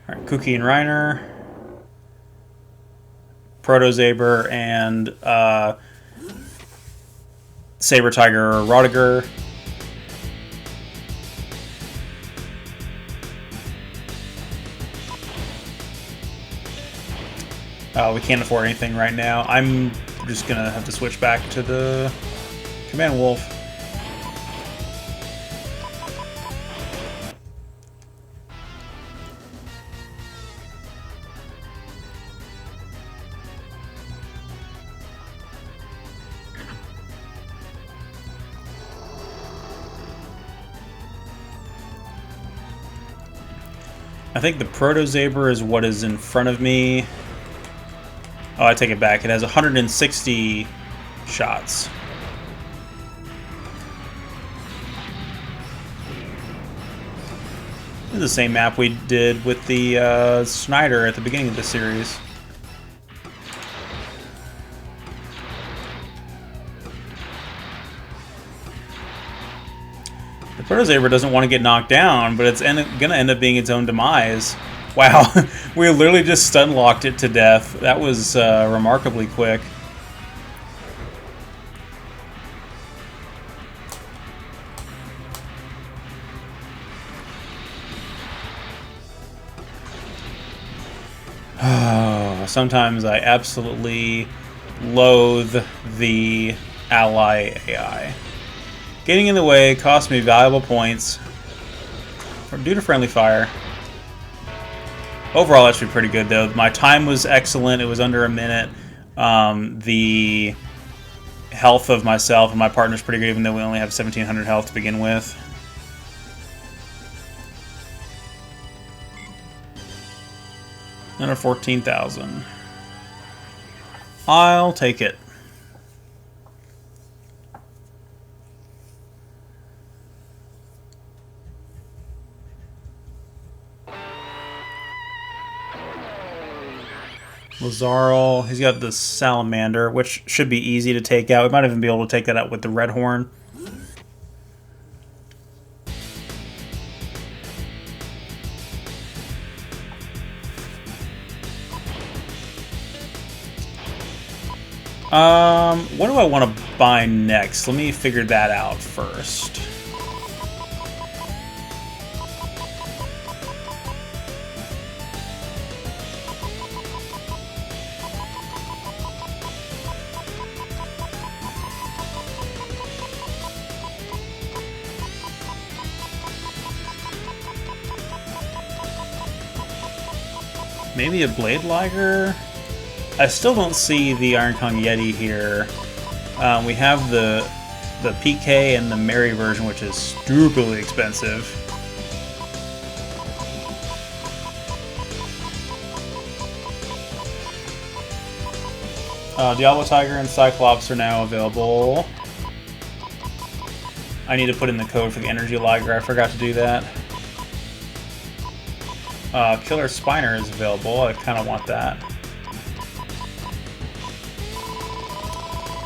Alright, Kuki and Reiner. Proto-Saber and Saber Tiger Rodiger. We can't afford anything right now. I'm just gonna have to switch back to the Command Wolf. I think the Proto-Saber is what is in front of me. Oh, I take it back. It has 160 shots. This is the same map we did with the Snyder at the beginning of the series. The Proto-Saber doesn't want to get knocked down, but it's going to end up being its own demise. Wow, we literally just stun-locked it to death. That was remarkably quick. Oh, sometimes I absolutely loathe the ally AI. Getting in the way cost me valuable points due to friendly fire. Overall, that should be pretty good, though. My time was excellent. It was under a minute. The health of myself and my partner's pretty good, even though we only have 1,700 health to begin with. Another 14,000. I'll take it. Lazarl, he's got the Salamander, which should be easy to take out. We might even be able to take that out with the Red Horn. What do I want to buy next? Let me figure that out first. Maybe a Blade Liger? I still don't see the Iron Kong Yeti here. We have the PK and the Mary version, which is stupidly expensive. Diablo Tiger and Cyclops are now available. I need to put in the code for the Energy Liger. I forgot to do that. Killer Spiner is available. I kind of want that.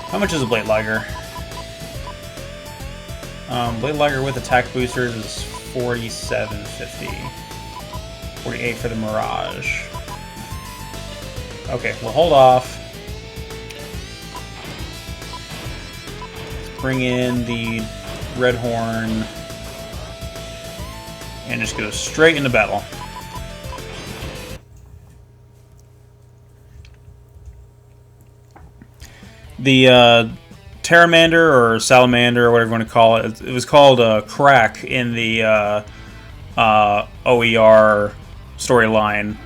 How much is a Blade Liger? Blade Liger with attack boosters is $47.50. $48 for the Mirage. Okay, we'll hold off. Let's bring in the Red Horn and just go straight into battle. The Pteramander or Salamander or whatever you want to call it. It was called Crack in the OER storyline.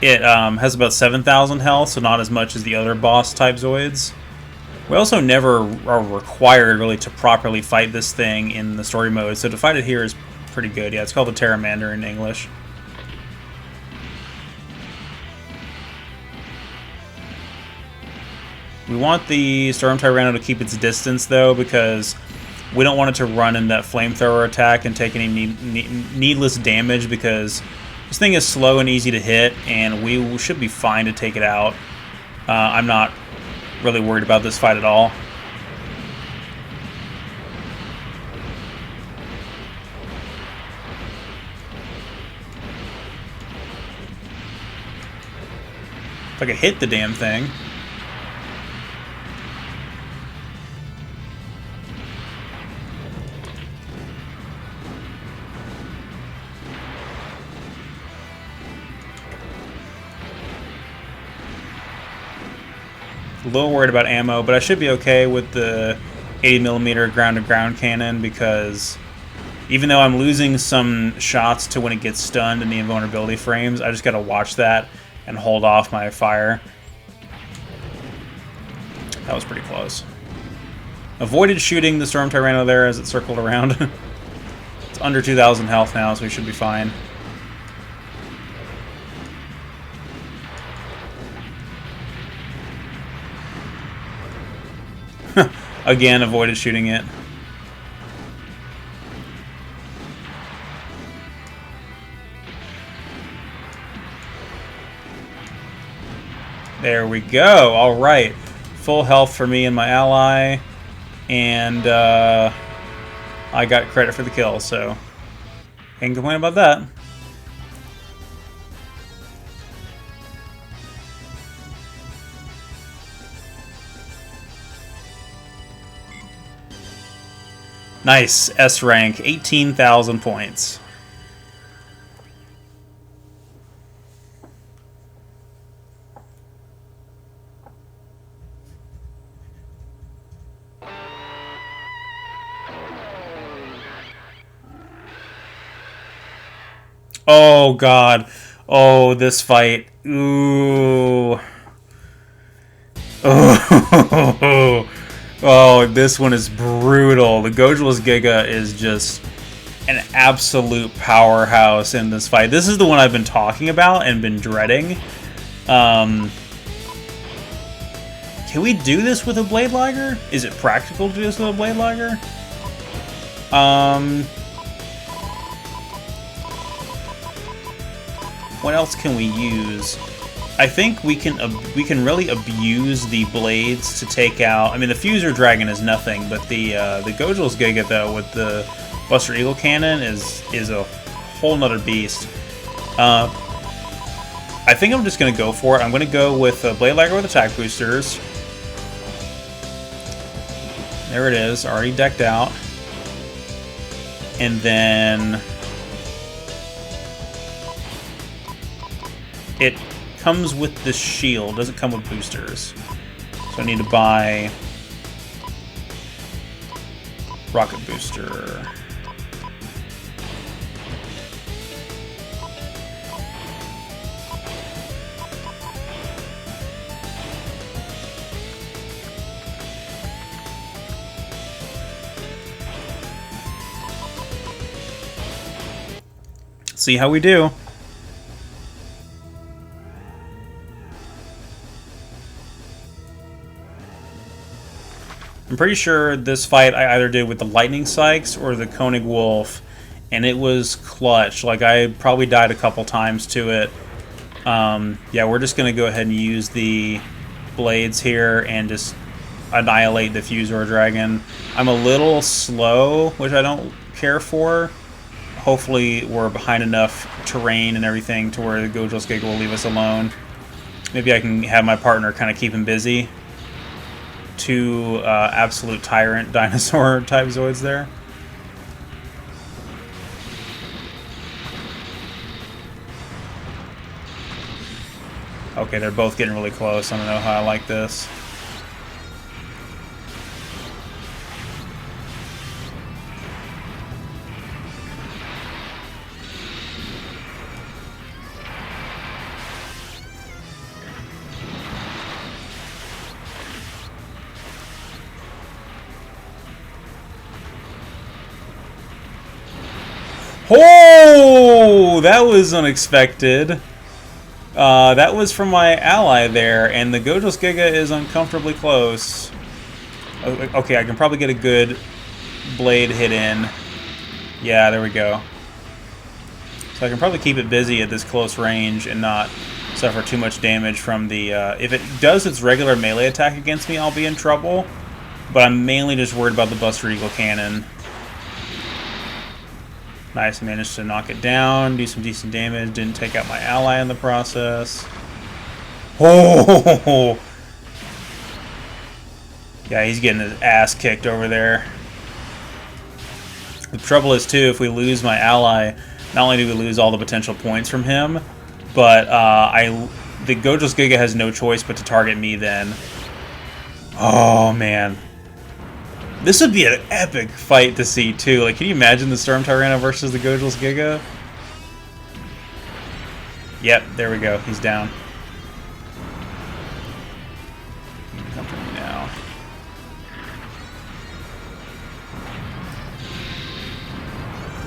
It has about 7,000 health, so not as much as the other boss type Zoids. We also never are required really to properly fight this thing in the story mode, so to fight it here is pretty good. Yeah, it's called the Pteramander in English. We want the Storm Tyranno to keep its distance, though, because we don't want it to run in that flamethrower attack and take any needless damage, because this thing is slow and easy to hit, and we should be fine to take it out. I'm not really worried about this fight at all. If I could hit the damn thing. A little worried about ammo, but I should be okay with the 80mm ground-to-ground cannon, because even though I'm losing some shots to when it gets stunned in the invulnerability frames, I just gotta watch that and hold off my fire. That was pretty close. Avoided shooting the Storm Tyranno there as it circled around. It's under 2,000 health now, so we should be fine. Again, avoided shooting it. There we go. All right. Full health for me and my ally. And I got credit for the kill, so can't complain about that. Nice. S rank, 18,000 points. Oh, God. Oh, this fight. Ooh. Oh. Oh, this one is brutal. The Gojulas Giga is just an absolute powerhouse in this fight. This is the one I've been talking about and been dreading. Can we do this with a Blade Liger? Is it practical to do this with a Blade Liger? What else can we use? I think we can really abuse the blades to take out. I mean, the Fuser Dragon is nothing, but the Gojulas Giga though with the Buster Eagle Cannon is a whole nother beast. I think I'm just gonna go for it. I'm gonna go with Blade Liger with attack boosters. There it is, already decked out, and then it comes with the shield, doesn't come with boosters. So I need to buy rocket booster. See how we do. I'm pretty sure this fight I either did with the Lightning Sykes or the Koenig Wolf, and it was clutch. Like, I probably died a couple times to it. Yeah, we're just going to go ahead and use the blades here and just annihilate the Fuser Dragon. I'm a little slow, which I don't care for. Hopefully we're behind enough terrain and everything to where the Gojulas Giga will leave us alone. Maybe I can have my partner kind of keep him busy. Two absolute tyrant dinosaur type Zoids there. Okay, they're both getting really close. I don't know how I like this. Oh, that was unexpected. That was from my ally there, and the Gojulas Giga is uncomfortably close. Okay, I can probably get a good blade hit in. Yeah, there we go. So I can probably keep it busy at this close range and not suffer too much damage from the... if it does its regular melee attack against me, I'll be in trouble. But I'm mainly just worried about the Buster Eagle Cannon. Nice, managed to knock it down, do some decent damage, didn't take out my ally in the process. Oh! Yeah, he's getting his ass kicked over there. The trouble is, too, if we lose my ally, not only do we lose all the potential points from him, but the Gojulas Giga has no choice but to target me then. Oh, man. This would be an epic fight to see, too. Like, can you imagine the Storm Tyranno versus the Gojulas Giga? Yep, there we go. He's down. Come to me now.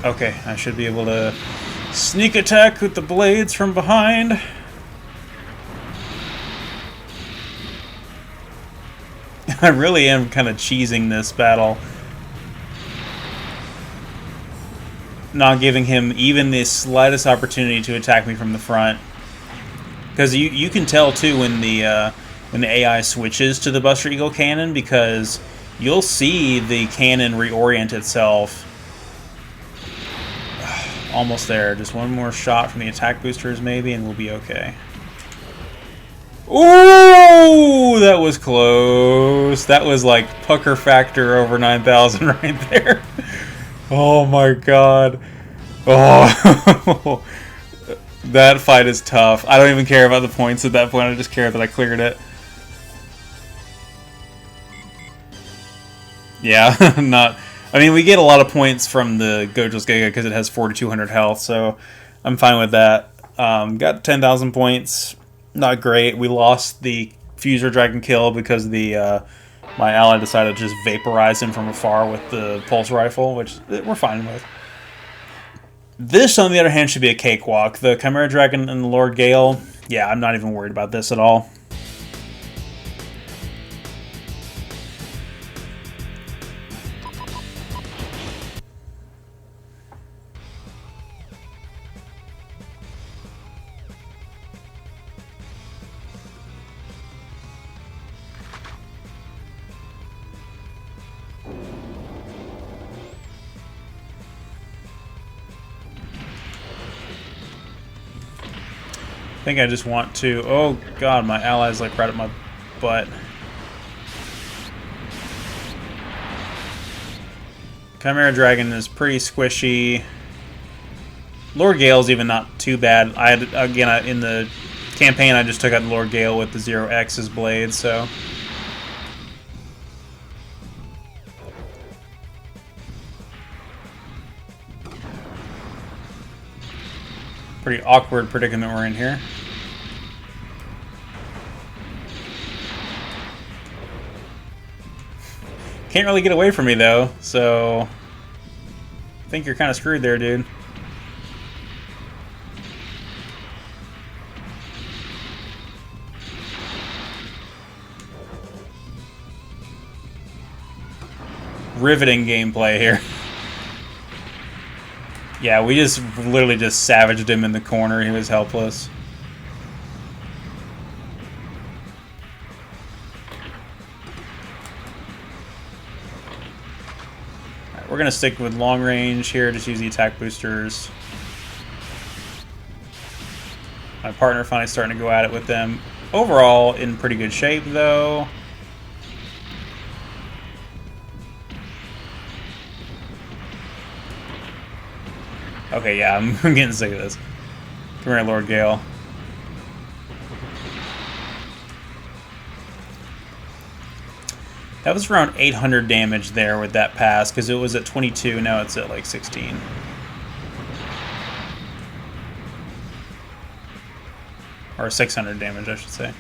Okay, I should be able to sneak attack with the blades from behind. I really am kind of cheesing this battle. Not giving him even the slightest opportunity to attack me from the front. Because you can tell, too, when the AI switches to the Buster Eagle Cannon, because you'll see the cannon reorient itself. Almost there. Just one more shot from the attack boosters, maybe, and we'll be okay. Ooh, that was close. That was like pucker factor over 9,000 right there. Oh my god. Oh, that fight is tough. I don't even care about the points at that point. I just care that I cleared it. Yeah, not... I mean, we get a lot of points from the Gojulas Giga because it has 4,200 health, so I'm fine with that. Got 10,000 points. Not great. We lost the Fuser Dragon kill because the my ally decided to just vaporize him from afar with the pulse rifle, which we're fine with. This, on the other hand, should be a cakewalk. The Chimera Dragon and the Lord Gale, yeah, I'm not even worried about this at all. I think I just want to... Oh, God, my ally's like right at my butt. Chimera Dragon is pretty squishy. Lord Gale's even not too bad. I had, again, in the campaign, I just took out Lord Gale with the 0X's blade, so... Pretty awkward predicament we're in here. Can't really get away from me, though, so... I think you're kind of screwed there, dude. Riveting gameplay here. Yeah, we just literally just savaged him in the corner. He was helpless. Alright, we're going to stick with long range here. Just use the attack boosters. My partner finally starting to go at it with them. Overall, in pretty good shape, though. Okay, yeah, I'm getting sick of this. Come here, Lord Gale. That was around 800 damage there with that pass, because it was at 22, now it's at like 16. Or 600 damage, I should say.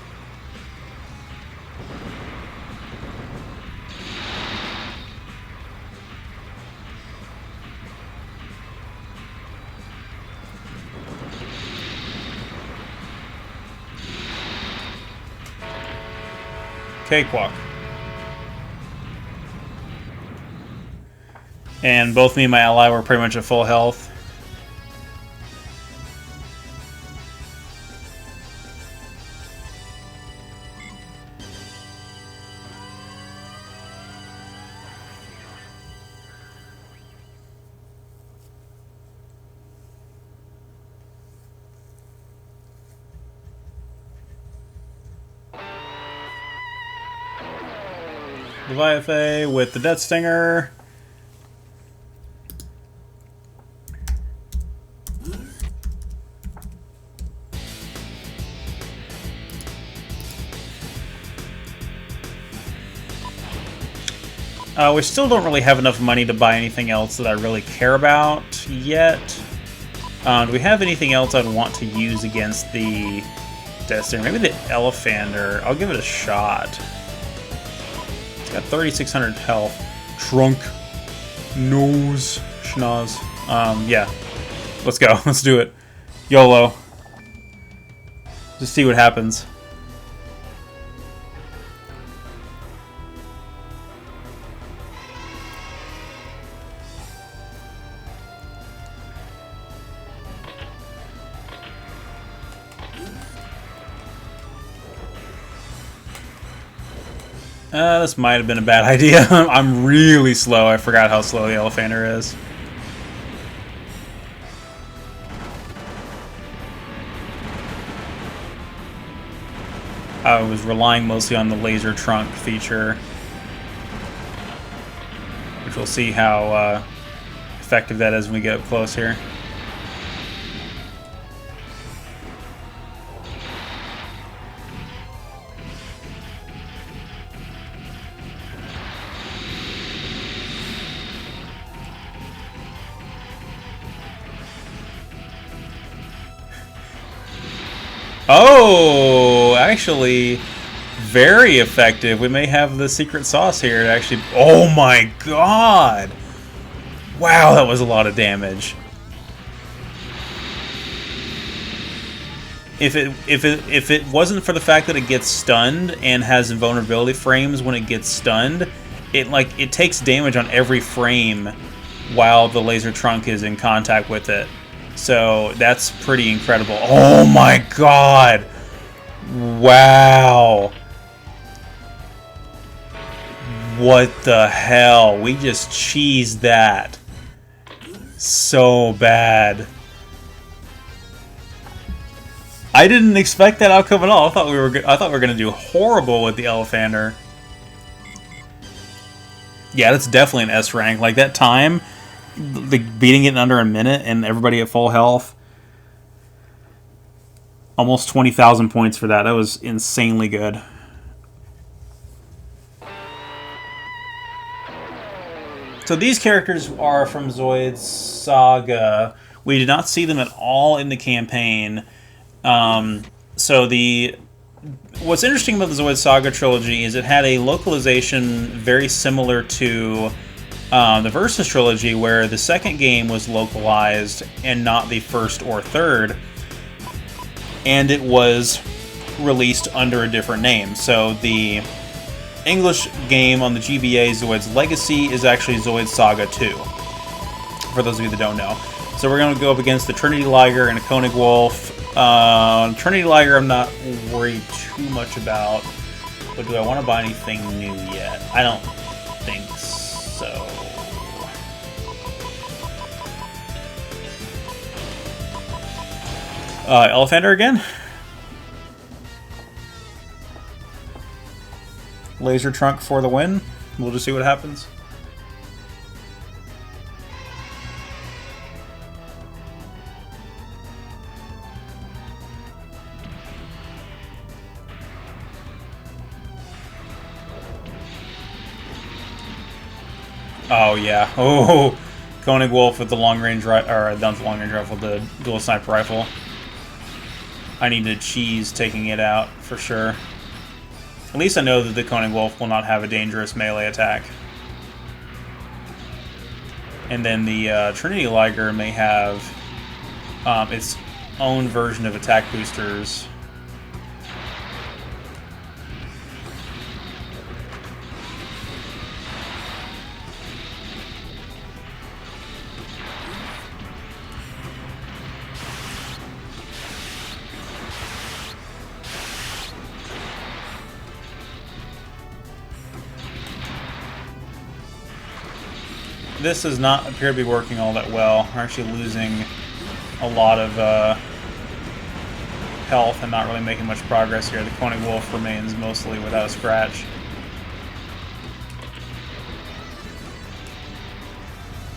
cakewalk. And both me and my ally were pretty much at full health. Leviathan with the Death Stinger. We still don't really have enough money to buy anything else that I really care about yet. Do we have anything else I'd want to use against the Death Stinger? Maybe the Elephander. I'll give it a shot. It's got 3,600 health. Trunk. Nose. Schnoz. Yeah. Let's go. Let's do it. YOLO. Just see what happens. This might have been a bad idea. I'm really slow. I forgot how slow the Elephander is. I was relying mostly on the laser trunk feature, which we'll see how effective that is when we get up close here. Oh, actually, very effective. We may have the secret sauce here. Actually, oh my god! Wow, that was a lot of damage. If it wasn't for the fact that it gets stunned and has invulnerability frames when it gets stunned, it takes damage on every frame while the laser trunk is in contact with it. So that's pretty incredible. Oh my god! Wow! What the hell? We just cheesed that so bad. I didn't expect that outcome at all. I thought we were gonna do horrible with the Elephander. Yeah, that's definitely an S rank. Like that time. Beating it in under a minute and everybody at full health. Almost 20,000 points for that. That was insanely good. So these characters are from Zoids Saga. We did not see them at all in the campaign. What's interesting about the Zoids Saga trilogy is it had a localization very similar to the Versus trilogy, where the second game was localized and not the first or third, and it was released under a different name. So the English game on the GBA, Zoids Legacy, is actually Zoids Saga 2, for those of you that don't know. So we're going to go up against the Trinity Liger and a Koenig Wolf. Trinity Liger I'm not worried too much about, but do I want to buy anything new yet? I don't think so. Elephander again. Laser trunk for the win. We'll just see what happens. Oh yeah. Oh, Koenig Wolf with the long range not the long range rifle, the dual sniper rifle. I need to cheese taking it out for sure. At least I know that the Koenig Wolf will not have a dangerous melee attack. And then the Trinity Liger may have its own version of attack boosters. this does not appear to be working all that well. We're actually losing a lot of health and not really making much progress here. The Koenig Wolf remains mostly without a scratch.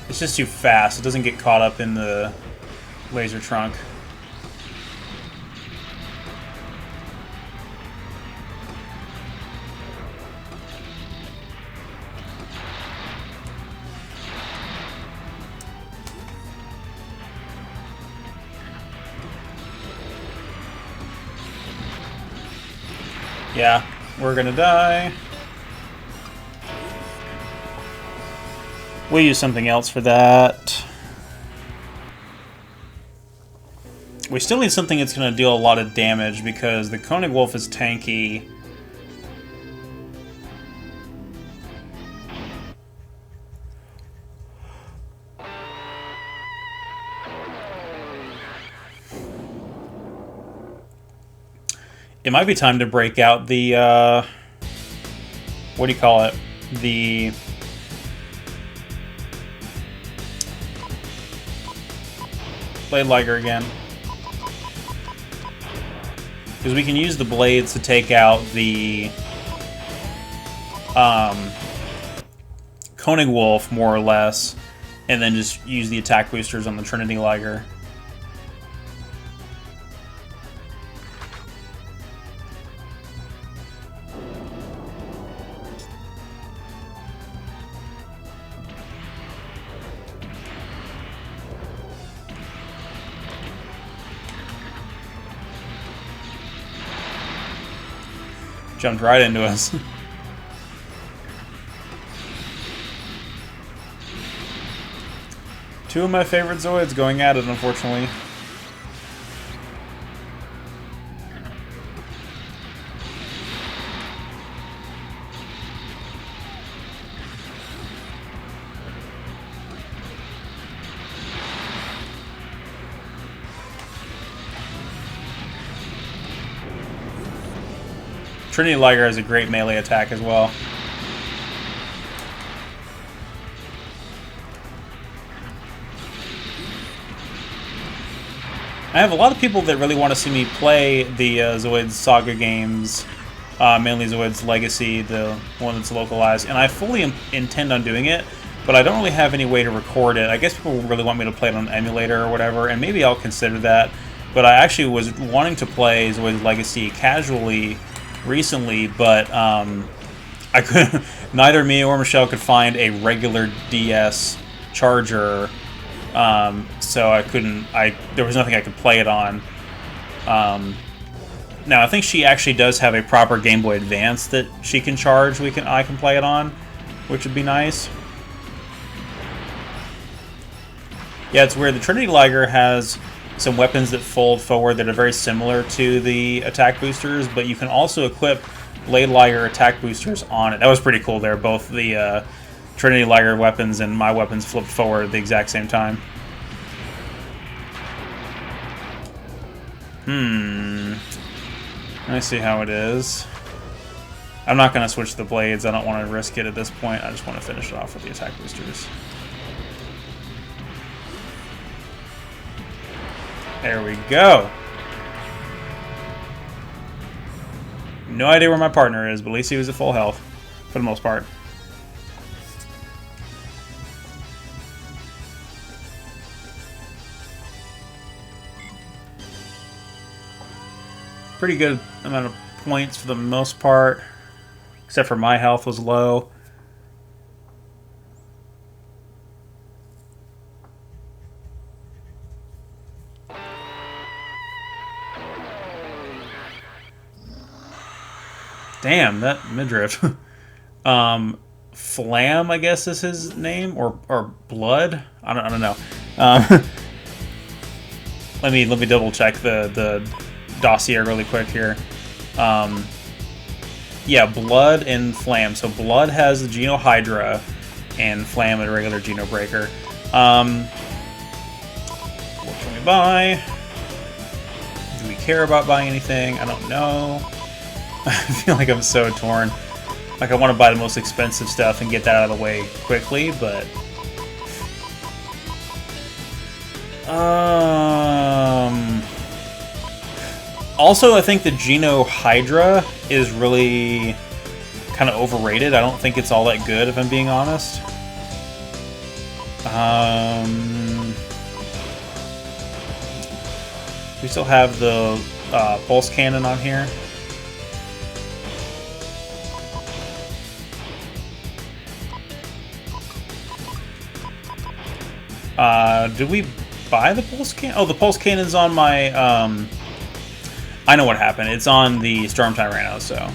It's just too fast. It doesn't get caught up in the laser trunk. Yeah, we're gonna die. We'll use something else for that. We still need something that's gonna deal a lot of damage because the Koenig Wolf is tanky. It might be time to break out the, what do you call it? The Blade Liger again. Because we can use the blades to take out the Koenig Wolf, more or less, and then just use the attack boosters on the Trinity Liger. Jumped right into us. Two of my favorite Zoids going at it, unfortunately. Trinity Liger has a great melee attack as well. I have a lot of people that really want to see me play the Zoids Saga games, mainly Zoids Legacy, the one that's localized, and I fully intend on doing it, but I don't really have any way to record it. I guess people really want me to play it on an emulator or whatever, and maybe I'll consider that, but I actually was wanting to play Zoids Legacy casually recently, but I couldn't. Neither me or Michelle could find a regular DS charger, so I couldn't. There was nothing I could play it on. Now I think she actually does have a proper Game Boy Advance that she can charge. I can play it on, which would be nice. Yeah, it's weird. The Trinity Liger has some weapons that fold forward that are very similar to the attack boosters, but you can also equip Blade Liger attack boosters on it. That was pretty cool there. Both the Trinity Liger weapons and my weapons flipped forward at the exact same time. Let me see how it is. I'm not going to switch the blades. I don't want to risk it at this point. I just want to finish it off with the attack boosters. There we go. No idea where my partner is, but at least he was at full health, for the most part. Pretty good amount of points for the most part, except for my health was low. Damn, that midriff. Flam, I guess is his name, or Blood. I don't know. Let me double check the dossier really quick here. Yeah, Blood and Flam. So Blood has the Geno Hydra, and Flam a regular Geno Breaker. What can we buy? Do we care about buying anything? I don't know. I feel like I'm so torn. Like, I want to buy the most expensive stuff and get that out of the way quickly, but Also, I think the Geno Hydra is really kind of overrated. I don't think it's all that good, if I'm being honest. We still have the pulse cannon on here. Did we buy the pulse cannon? Oh, the pulse cannon's on my, I know what happened. It's on the Storm Tyranno, so.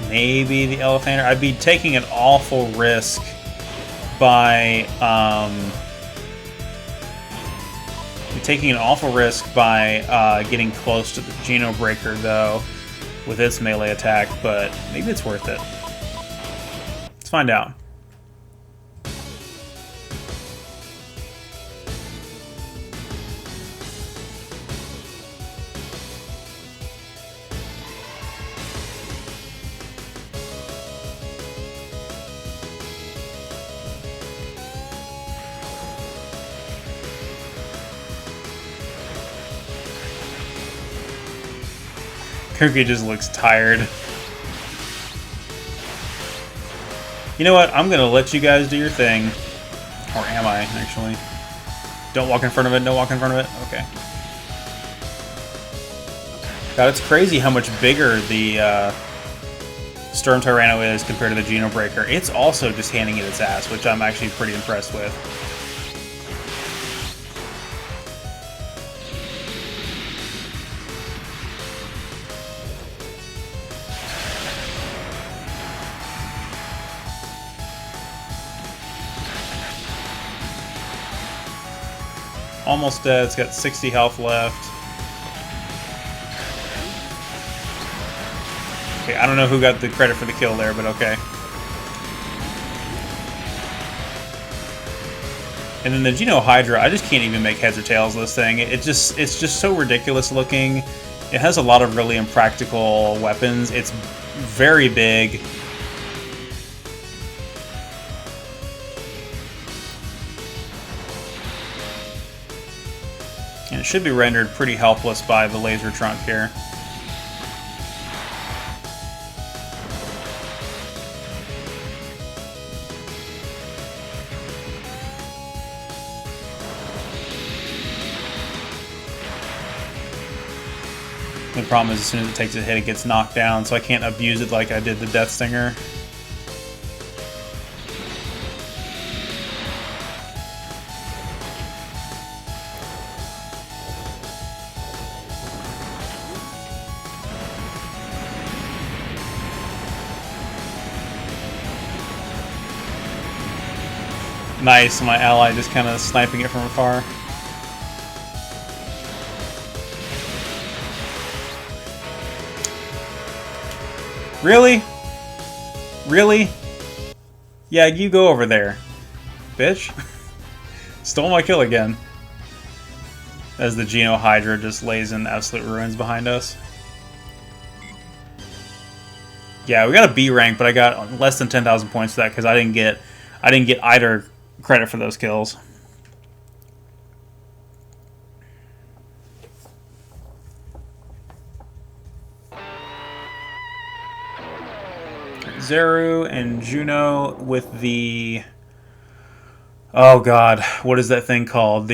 Maybe the Elephanter. I'd be taking an awful risk by, getting close to the Geno Breaker, though, with its melee attack, but maybe it's worth it. Let's find out. Cookie just looks tired. You know what? I'm gonna let you guys do your thing. Or am I, actually? Don't walk in front of it, don't walk in front of it. Okay. God, it's crazy how much bigger the Storm Tyranno is compared to the Geno Breaker. It's also just handing it its ass, which I'm actually pretty impressed with. Almost dead. It's got 60 health left. Okay, I don't know who got the credit for the kill there, but okay. And then the Geno Hydra, I just can't even make heads or tails of this thing. It's just so ridiculous looking. It has a lot of really impractical weapons. It's very big. And it should be rendered pretty helpless by the laser trunk here. The problem is as soon as it takes a hit, it gets knocked down, so I can't abuse it like I did the Death Stinger. Nice, my ally just kind of sniping it from afar. Really? Really? Yeah, you go over there, bitch. Stole my kill again. As the Geno Hydra just lays in absolute ruins behind us. Yeah, we got a B rank, but I got less than 10,000 points for that because I didn't get either credit for those kills. Zeru and Juno with the... Oh god, what is that thing called?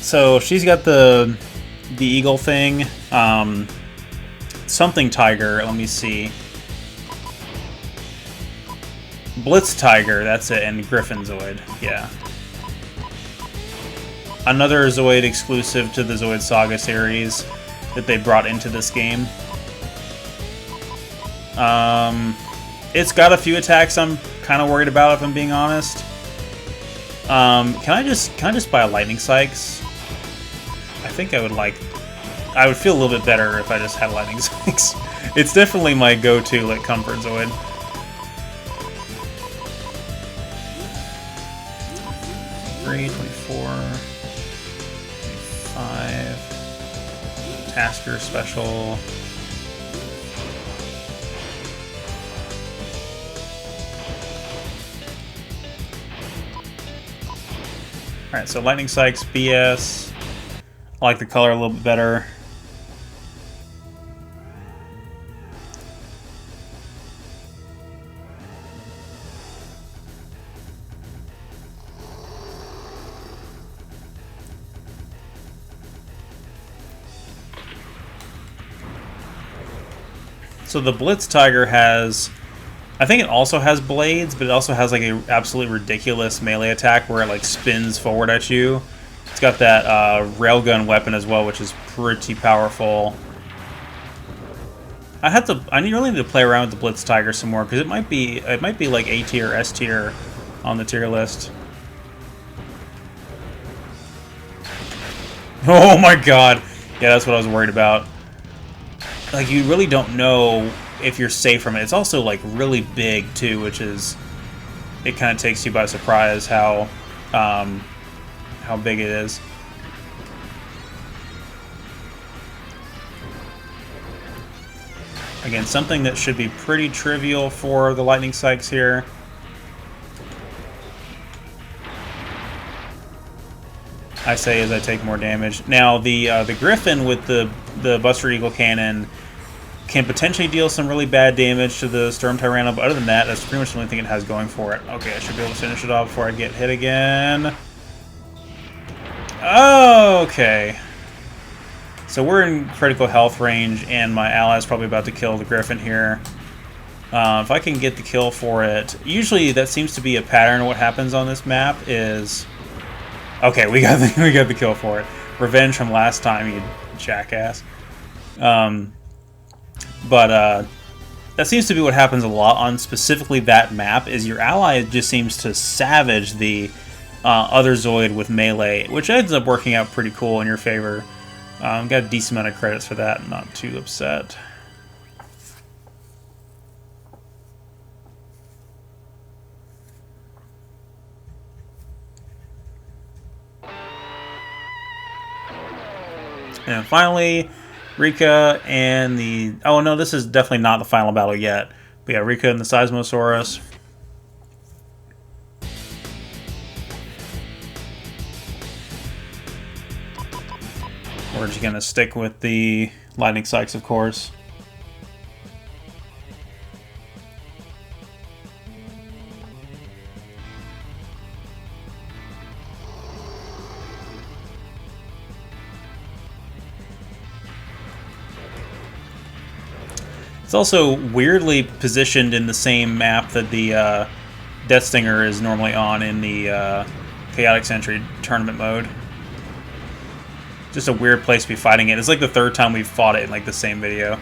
So she's got the eagle thing. Something tiger, let me see. Blitz Tiger, that's it, and Griffin Zoid, yeah. Another Zoid exclusive to the Zoid Saga series that they brought into this game. It's got a few attacks I'm kind of worried about, if I'm being honest. Can I just buy a Lightning Sykes? I think I would feel a little bit better if I just had Lightning Sykes. It's definitely my go-to, like, comfort Zoid. 24, 25, Tasker Special. Alright, so Lightning Sykes, BS. I like the color a little bit better. So the Blitz Tiger has, I think it also has blades, but it also has like a absolutely ridiculous melee attack where it like spins forward at you. It's got that railgun weapon as well, which is pretty powerful. I really need to play around with the Blitz Tiger some more because it might be like A tier, S tier on the tier list. Oh my god! Yeah, that's what I was worried about. Like, you really don't know if you're safe from it. It's also, like, really big, too, which is... It kind of takes you by surprise how big it is. Again, something that should be pretty trivial for the Lightning Sykes here. I say as I take more damage. Now, the Griffin with the Buster Eagle Cannon can potentially deal some really bad damage to the Storm Tyranno, but other than that, that's pretty much the only thing it has going for it. Okay, I should be able to finish it off before I get hit again. Okay. So we're in critical health range, and my ally's probably about to kill the Griffin here. If I can get the kill for it... Usually that seems to be a pattern of what happens on this map is... Okay, we got the kill for it. Revenge from last time, you jackass. But that seems to be what happens a lot on specifically that map, is your ally just seems to savage the other Zoid with melee, which ends up working out pretty cool in your favor. Got a decent amount of credits for that, not too upset. And finally, Rika and the... Oh no, this is definitely not the final battle yet. But yeah, Rika and the Seismosaurus. We're just going to stick with the Lightning Sykes, of course. It's also weirdly positioned in the same map that the Death Stinger is normally on in the Chaotic Sentry tournament mode. Just a weird place to be fighting it. It's like the third time we've fought it in like the same video.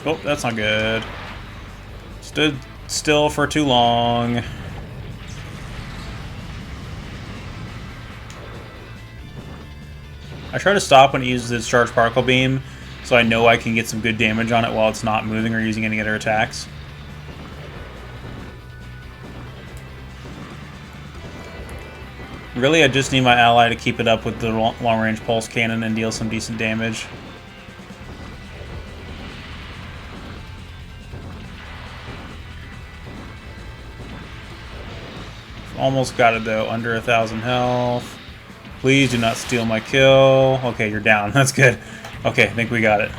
Oh, that's not good. Stood still for too long. I try to stop when it uses its Charged Particle Beam, so I know I can get some good damage on it while it's not moving or using any other attacks. Really, I just need my ally to keep it up with the long-range pulse cannon and deal some decent damage. Almost got it though, under 1,000 health. Please do not steal my kill. Okay, you're down. That's good. Okay, I think we got it.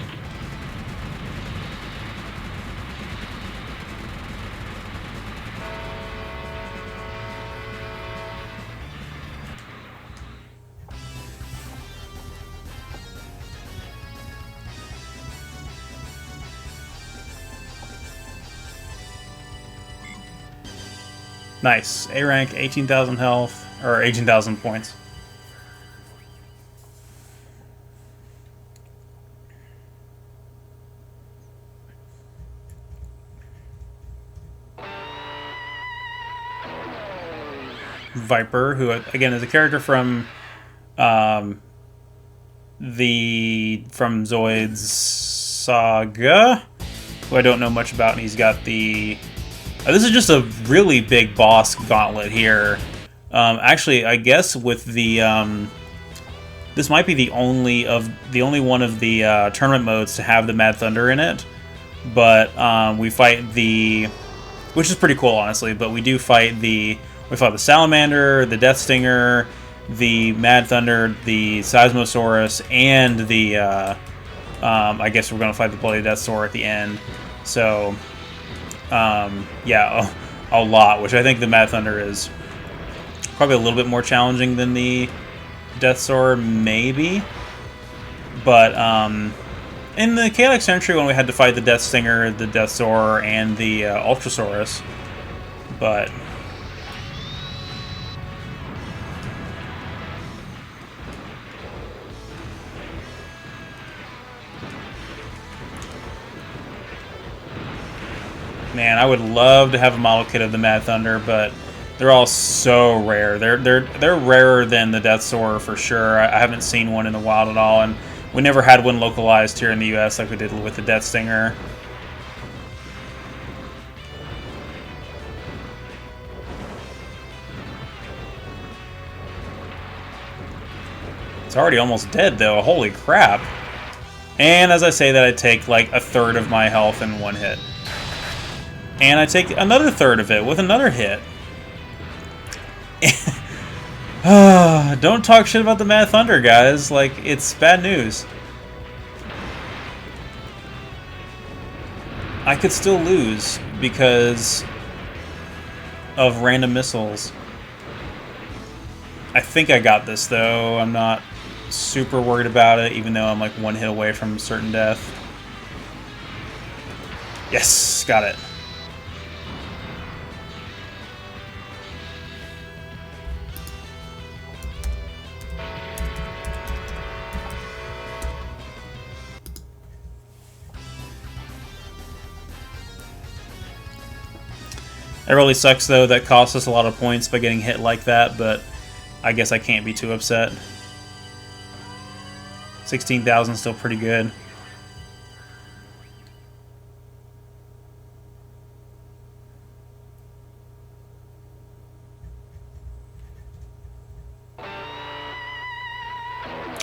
Nice. A rank, 18,000 health, or 18,000 points. Viper, who again is a character from Zoids Saga, who I don't know much about, and he's got the This is just a really big boss gauntlet here. Actually, I guess with the this might be the only one of the tournament modes to have the Mad Thunder in it. But we fight the, which is pretty cool, honestly. But we do fight the Salamander, the Death Stinger, the Mad Thunder, the Seismosaurus, and the I guess we're gonna fight the Bloody Deathsaur at the end. So yeah, a lot. Which I think the Mad Thunder is probably a little bit more challenging than the Deathsaur, maybe. But in the Chaotic Century, when we had to fight the Death Stinger, the Deathsaur, and the Ultrasaurus, but man, I would love to have a model kit of the Mad Thunder, but they're all so rare. They're rarer than the Deathsaur for sure. I haven't seen one in the wild at all, and we never had one localized here in the US like we did with the Death Stinger. It's already almost dead though. Holy crap. And as I say that, I take like a third of my health in one hit. And I take another third of it with another hit. Don't talk shit about the Mad Thunder, guys. Like, it's bad news. I could still lose because of random missiles. I think I got this, though. I'm not super worried about it, even though I'm like one hit away from certain death. Yes, got it. It really sucks, though. That costs us a lot of points by getting hit like that, but I guess I can't be too upset. 16,000 still pretty good.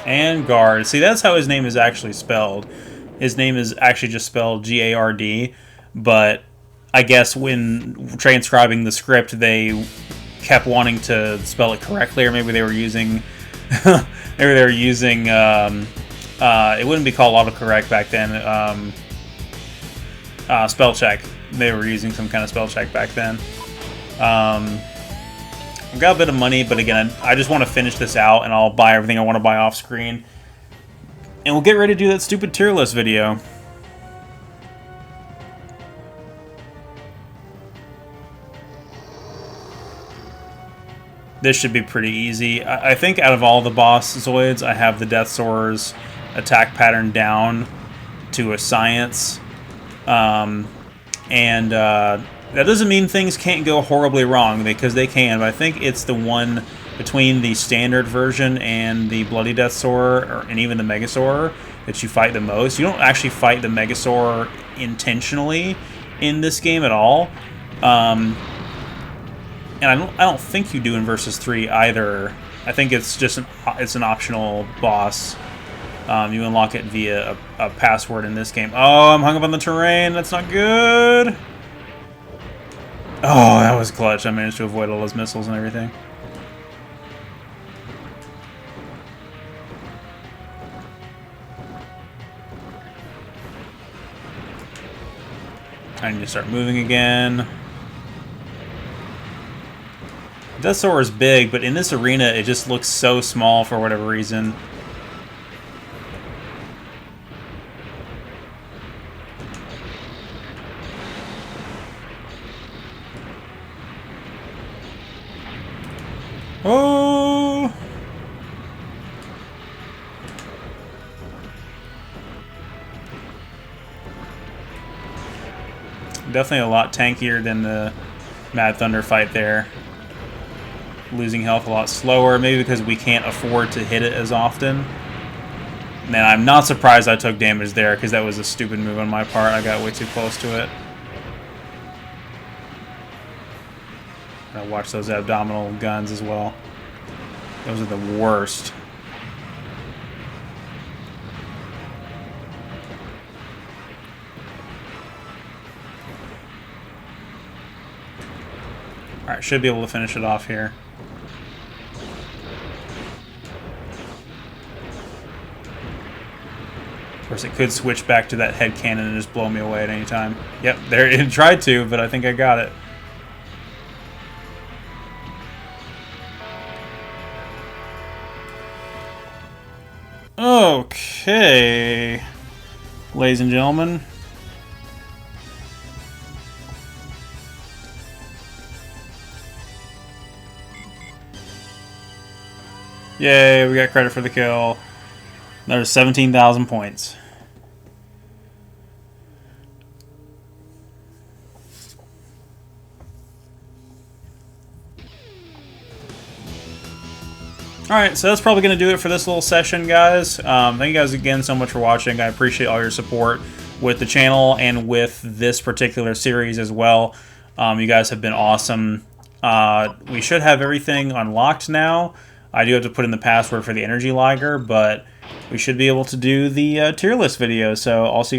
And Guard. See, that's how his name is actually spelled. His name is actually just spelled G-A-R-D, but I guess when transcribing the script, they kept wanting to spell it correctly, or maybe they were using, it wouldn't be called autocorrect back then. Spell check. They were using some kind of spell check back then. I've got a bit of money, but again, I just want to finish this out, and I'll buy everything I want to buy off screen, and we'll get ready to do that stupid tier list video. This should be pretty easy. I think out of all the boss Zoids, I have the Deathsaur's attack pattern down to a science. That doesn't mean things can't go horribly wrong, because they can, but I think it's the one between the standard version and the Bloody Deathsaur, and even the Megasaur, that you fight the most. You don't actually fight the Megasaur intentionally in this game at all. And I don't think you do in Versus 3 either. I think it's just an optional boss. You unlock it via a password in this game. Oh, I'm hung up on the terrain. That's not good. Oh, that was clutch. I managed to avoid all those missiles and everything. I need to start moving again. Deathsaur is big, but in this arena, it just looks so small for whatever reason. Oh! Definitely a lot tankier than the Mad Thunder fight there. Losing health a lot slower, maybe because we can't afford to hit it as often. Man, I'm not surprised I took damage there, because that was a stupid move on my part. I got way too close to it. Gotta watch those abdominal guns as well. Those are the worst. Alright, should be able to finish it off here. Of course, it could switch back to that head cannon and just blow me away at any time. Yep, there it tried to, but I think I got it. Okay, ladies and gentlemen. Yay, we got credit for the kill. There's 17,000 points. Alright, so that's probably going to do it for this little session, guys. Thank you guys again so much for watching. I appreciate all your support with the channel and with this particular series as well. You guys have been awesome. We should have everything unlocked now. I do have to put in the password for the energy liger, but we should be able to do the tier list video. So I'll see you guys.